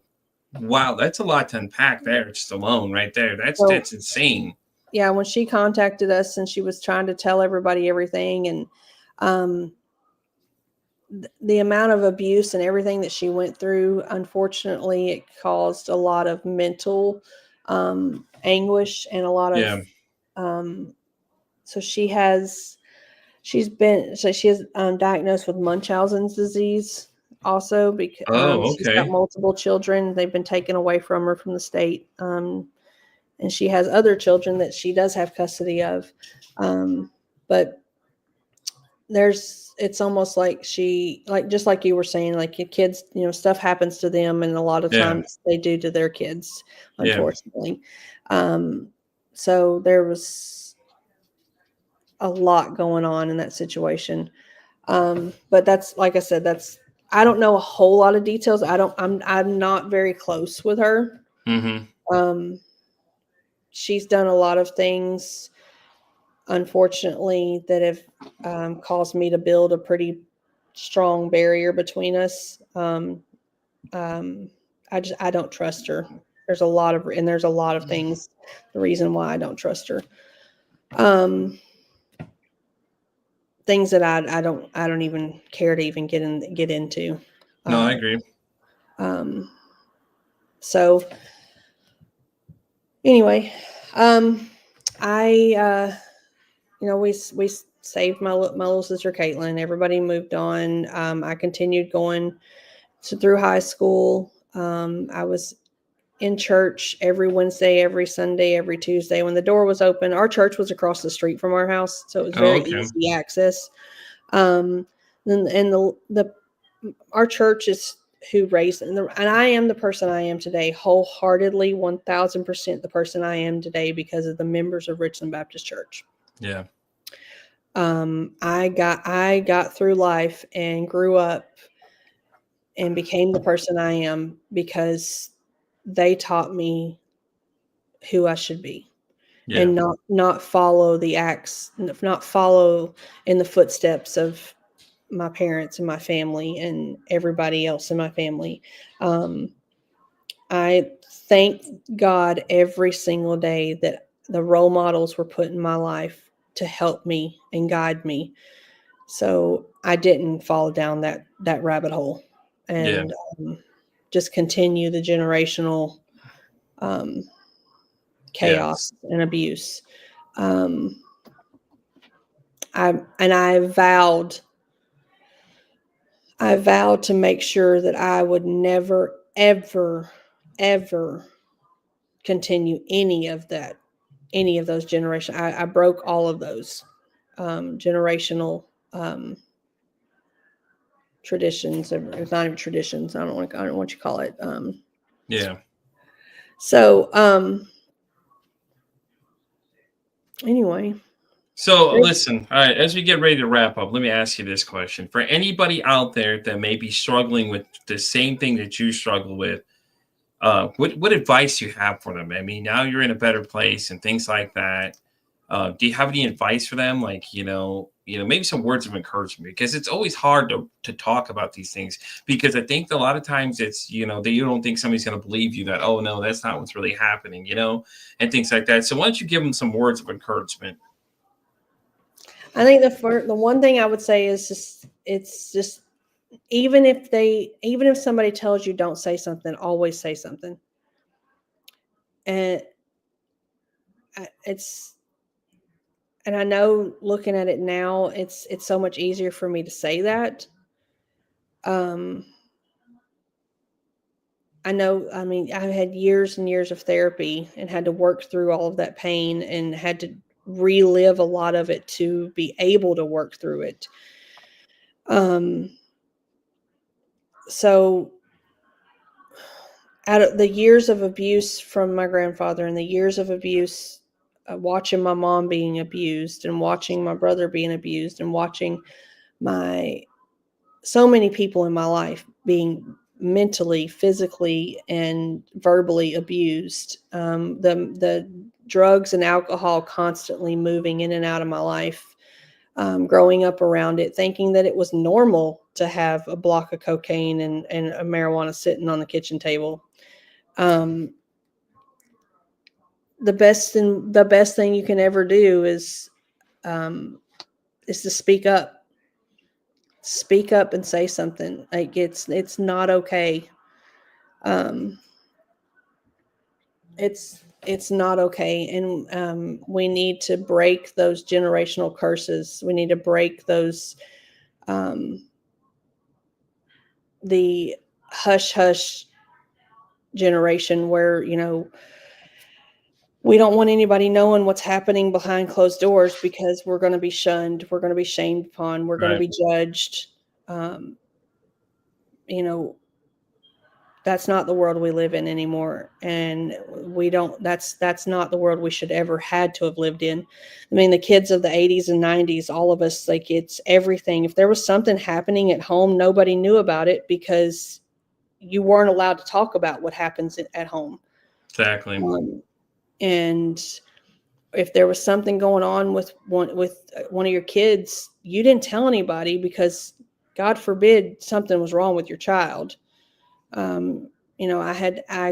that's a lot to unpack there just alone right there. That's insane. Yeah, when she contacted us and she was trying to tell everybody everything, and the amount of abuse and everything that she went through, unfortunately, it caused a lot of mental anguish and a lot of so she has diagnosed with Munchausen's disease also because she's got multiple children. They've been taken away from her from the state. And she has other children that she does have custody of. But it's almost like just like you were saying, like your kids, stuff happens to them. And a lot of times they do to their kids, unfortunately. So there was a lot going on in that situation. But that's, like I said, I don't know a whole lot of details. I'm not very close with her. Mm-hmm. She's done a lot of things, unfortunately, that have caused me to build a pretty strong barrier between us. I don't trust her. There's a lot of things, the reason why I don't trust her. Things that I don't even care to even get into. No, I agree. So anyway, We saved my little sister Caitlin. Everybody moved on. I continued going through high school. I was in church every Wednesday, every Sunday, every Tuesday when the door was open. Our church was across the street from our house, so it was very easy access. And our church is who raised, and I am the person I am today, wholeheartedly, 1000% the person I am today because of the members of Richland Baptist Church. Yeah. I got through life and grew up and became the person I am because they taught me who I should be. Yeah. And not follow the acts, not follow in the footsteps of my parents and my family and everybody else in my family. I thank God every single day that the role models were put in my life to help me and guide me. So I didn't fall down that rabbit hole and just continue the generational chaos and abuse. I vowed to make sure that I would never, ever, ever continue any of those generations. I broke all of those generational traditions. It's not even traditions. I don't know what you call it. So anyway. So listen, all right, as we get ready to wrap up, let me ask you this question. For anybody out there that may be struggling with the same thing that you struggle with, what advice do you have for them? I mean, now you're in a better place and things like that. Do you have any advice for them? Like, maybe some words of encouragement, because it's always hard to talk about these things, because I think a lot of times it's, that you don't think somebody's going to believe you that, oh no, that's not what's really happening, and things like that. So why don't you give them some words of encouragement? I think the one thing I would say is just even if somebody tells you don't say something, always say something. And I know looking at it now, it's so much easier for me to say that. I know, I mean, I've had years and years of therapy and had to work through all of that pain and had to relive a lot of it to be able to work through it. So out of the years of abuse from my grandfather and the years of abuse, watching my mom being abused and watching my brother being abused and watching so many people in my life being mentally, physically, and verbally abused, the drugs and alcohol constantly moving in and out of my life, growing up around it, thinking that it was normal to have a block of cocaine and a marijuana sitting on the kitchen table. The best thing you can ever do is to speak up. Speak up and say something. Like it's not okay. It's not okay, and we need to break those generational curses. We need to break those the hush hush generation where we don't want anybody knowing what's happening behind closed doors because we're going to be shunned, we're going to be shamed upon, we're going to be judged. That's not the world we live in anymore. And that's not the world we should ever had to have lived in. I mean, the kids of the 80s and 90s, all of us, like, it's everything. If there was something happening at home, nobody knew about it because you weren't allowed to talk about what happens at home. Exactly. And if there was something going on with one of your kids, you didn't tell anybody because God forbid something was wrong with your child. I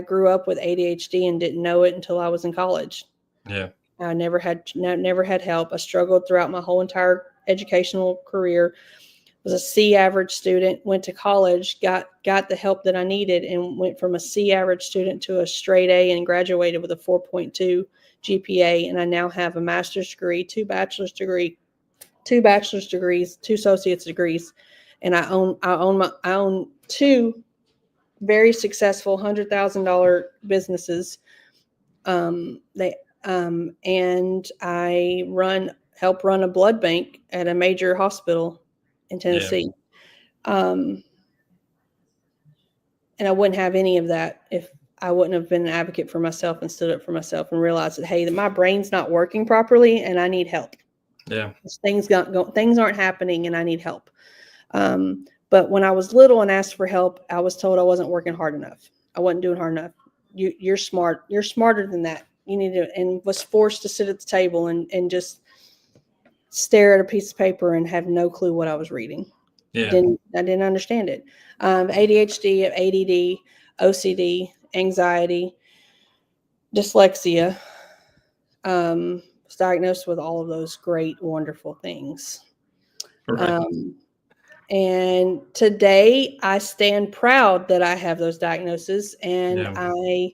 grew up with ADHD and didn't know it until I was in college. Yeah. I never had help. I struggled throughout my whole entire educational career was a C average student, went to college, got the help that I needed, and went from a C average student to a straight A and graduated with a 4.2 GPA. And I now have a master's degree, two bachelor's degrees, two associate's degrees, and I own two very successful $100,000 businesses. And I help run a blood bank at a major hospital in Tennessee. And I wouldn't have any of that if I wouldn't have been an advocate for myself and stood up for myself and realized that, hey, that my brain's not working properly and I need help. Yeah. Things aren't happening and I need help. But when I was little and asked for help, I was told I wasn't working hard enough. I wasn't doing hard enough. You're smart. You're smarter than that. You need to, and was forced to sit at the table and just stare at a piece of paper and have no clue what I was reading. Yeah. I didn't understand it. ADHD, ADD, OCD, anxiety, dyslexia. Was diagnosed with all of those great, wonderful things. Right. And today I stand proud that I have those diagnoses, and I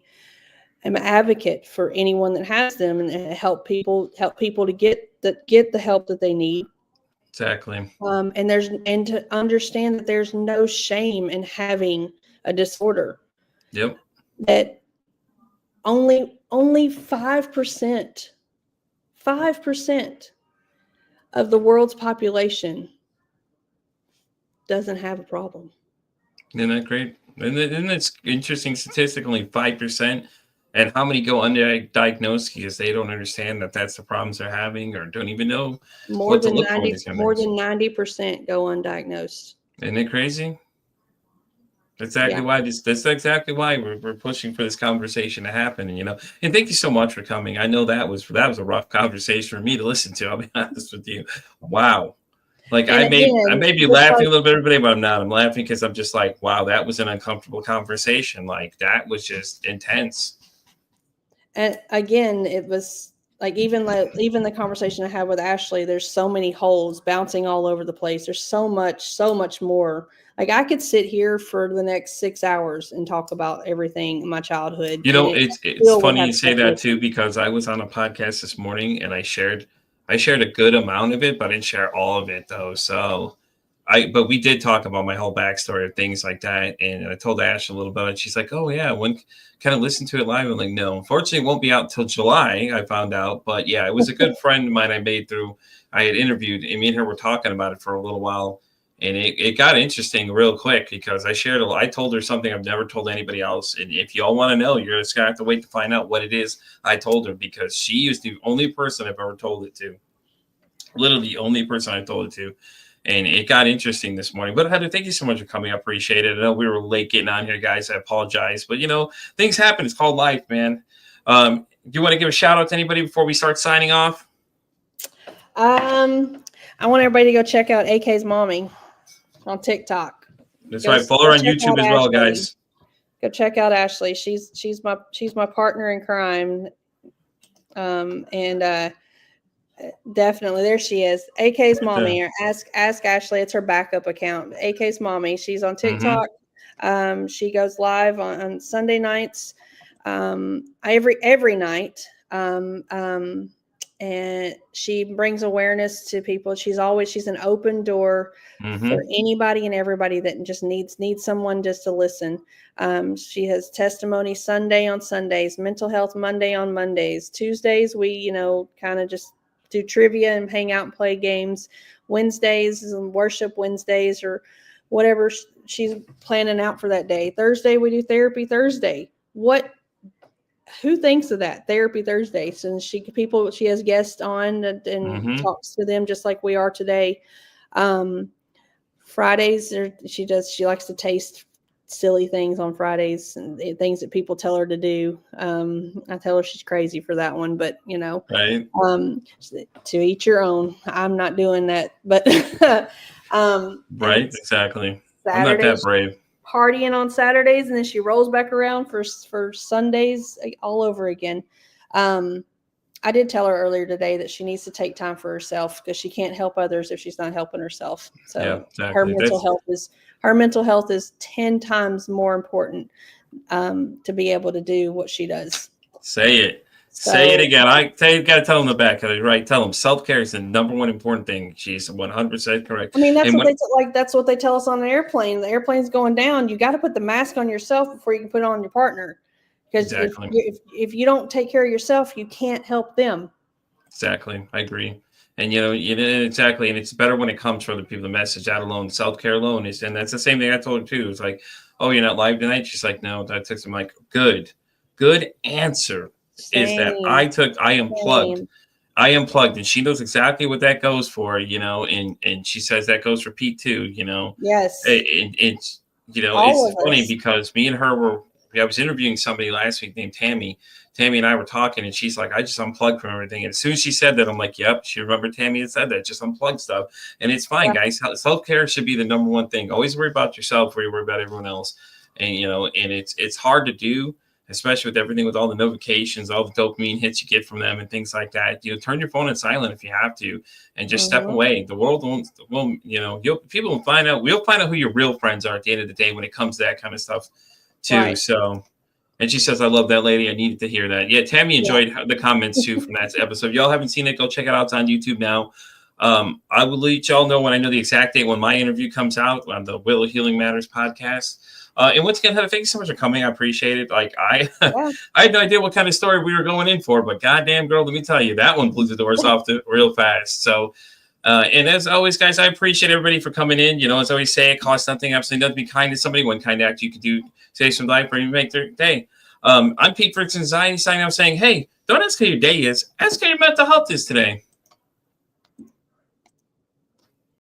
am an advocate for anyone that has them, and help people to get the help that they need. Exactly. And to understand that there's no shame in having a disorder. Yep. That only 5% of the world's population doesn't have a problem. Isn't that great? And it's interesting statistic, only 5%. And how many go undiagnosed because they don't understand that that's the problems they're having or don't even know what to look for. More than 90% go undiagnosed. Isn't it crazy? That's exactly why we're pushing for this conversation to happen. And and thank you so much for coming. I know that was a rough conversation for me to listen to. I'll be honest with you. Wow. Like I may be laughing a little bit, everybody, but I'm not. I'm laughing because I'm just like, wow, that was an uncomfortable conversation. Like that was just intense. And again, it was like even the conversation I had with Ashley, there's so many holes bouncing all over the place. There's so much more. Like I could sit here for the next 6 hours and talk about everything in my childhood. It's funny you say that too, because I was on a podcast this morning and I shared a good amount of it, but I didn't share all of it though. So but we did talk about my whole backstory of things like that. And I told Ash a little bit, and she's like, oh yeah, when kind of listen to it live. I'm like, no, unfortunately it won't be out till July. I found out, but yeah, it was a good friend of mine I had interviewed, and me and her were talking about it for a little while. And it got interesting real quick because I told her something I've never told anybody else. And if y'all want to know, you're just going to have to wait to find out what it is I told her, because she is the only person I've ever told it to. Literally the only person I told it to. And it got interesting this morning. But Heather, thank you so much for coming. I appreciate it. I know we were late getting on here, guys. I apologize. But, things happen. It's called life, man. Do you want to give a shout out to anybody before we start signing off? I want everybody to go check out AK's Mommy on TikTok. That's right. Follow her on YouTube as well, guys. Go check out Ashley. She's my partner in crime. Definitely, there she is. AK's Mommy. Or ask Ashley. It's her backup account. AK's Mommy. She's on TikTok. Mm-hmm. She goes live on Sunday nights. Every night. And she brings awareness to people. She's an open door for anybody and everybody that just needs someone just to listen. She has testimony Sunday on Sundays, mental health Monday on Mondays. Tuesdays, we, kind of just do trivia and hang out and play games. Wednesdays is worship Wednesdays or whatever she's planning out for that day. Thursday, we do therapy Thursday. Who thinks of that? Therapy Thursdays. And she has guests on and talks to them just like we are today. Fridays, she likes to taste silly things on Fridays and things that people tell her to do. I tell her she's crazy for that one, but right. To each your own. I'm not doing that, but right, exactly. Saturdays, I'm not that brave. Partying on Saturdays, and then she rolls back around for Sundays all over again. I did tell her earlier today that she needs to take time for herself because she can't help others if she's not helping herself. So Yeah, exactly. her mental health is 10 times more important to be able to do what she does. Say it. Say it again. I got to tell them the back of it, right? Tell them self-care is the number one important thing. She's 100% correct. I mean, that's what they tell us on the airplane. The airplane's going down. You got to put the mask on yourself before you can put it on your partner. Because if you don't take care of yourself, you can't help them. Exactly. I agree. And, exactly. And it's better when it comes from the people, the message out alone, self-care alone is, and that's the same thing I told her too. It's like, oh, you're not live tonight? She's like, no. I texted him like, good answer. Is that I unplugged, and she knows exactly what that goes for, and she says that goes for Pete too, Yes. It's it's funny because me and her I was interviewing somebody last week named Tammy. Tammy and I were talking, and she's like, I just unplugged from everything. And as soon as she said that, I'm like, yep, she remembered Tammy had said that, just unplug stuff. And it's fine, guys. Self-care should be the number one thing. Always worry about yourself before you worry about everyone else. And, and it's hard to do, especially with everything, with all the notifications, all the dopamine hits you get from them and things like that. Turn your phone on silent if you have to, and just step away. The world won't, people will find out. We'll find out who your real friends are at the end of the day when it comes to that kind of stuff too. Right. So, and she says, I love that lady. I needed to hear that. Yeah. Tammy enjoyed the comments too from that episode. If y'all haven't seen it, go check it out. It's on YouTube now. I will let y'all know when I know the exact date when my interview comes out on the Will Healing Matters podcast. And once again, Heather, thank you so much for coming. I appreciate it. Like I had no idea what kind of story we were going in for, but goddamn, girl, let me tell you, that one blew the doors off real fast. So, and as always, guys, I appreciate everybody for coming in. As I always say, it costs nothing, absolutely nothing. Be kind to somebody. One kind act you could do, save some life, or even make their day. I'm Pete for Anxiety, signing out saying, hey, don't ask how your day is. Ask how your mental health is today.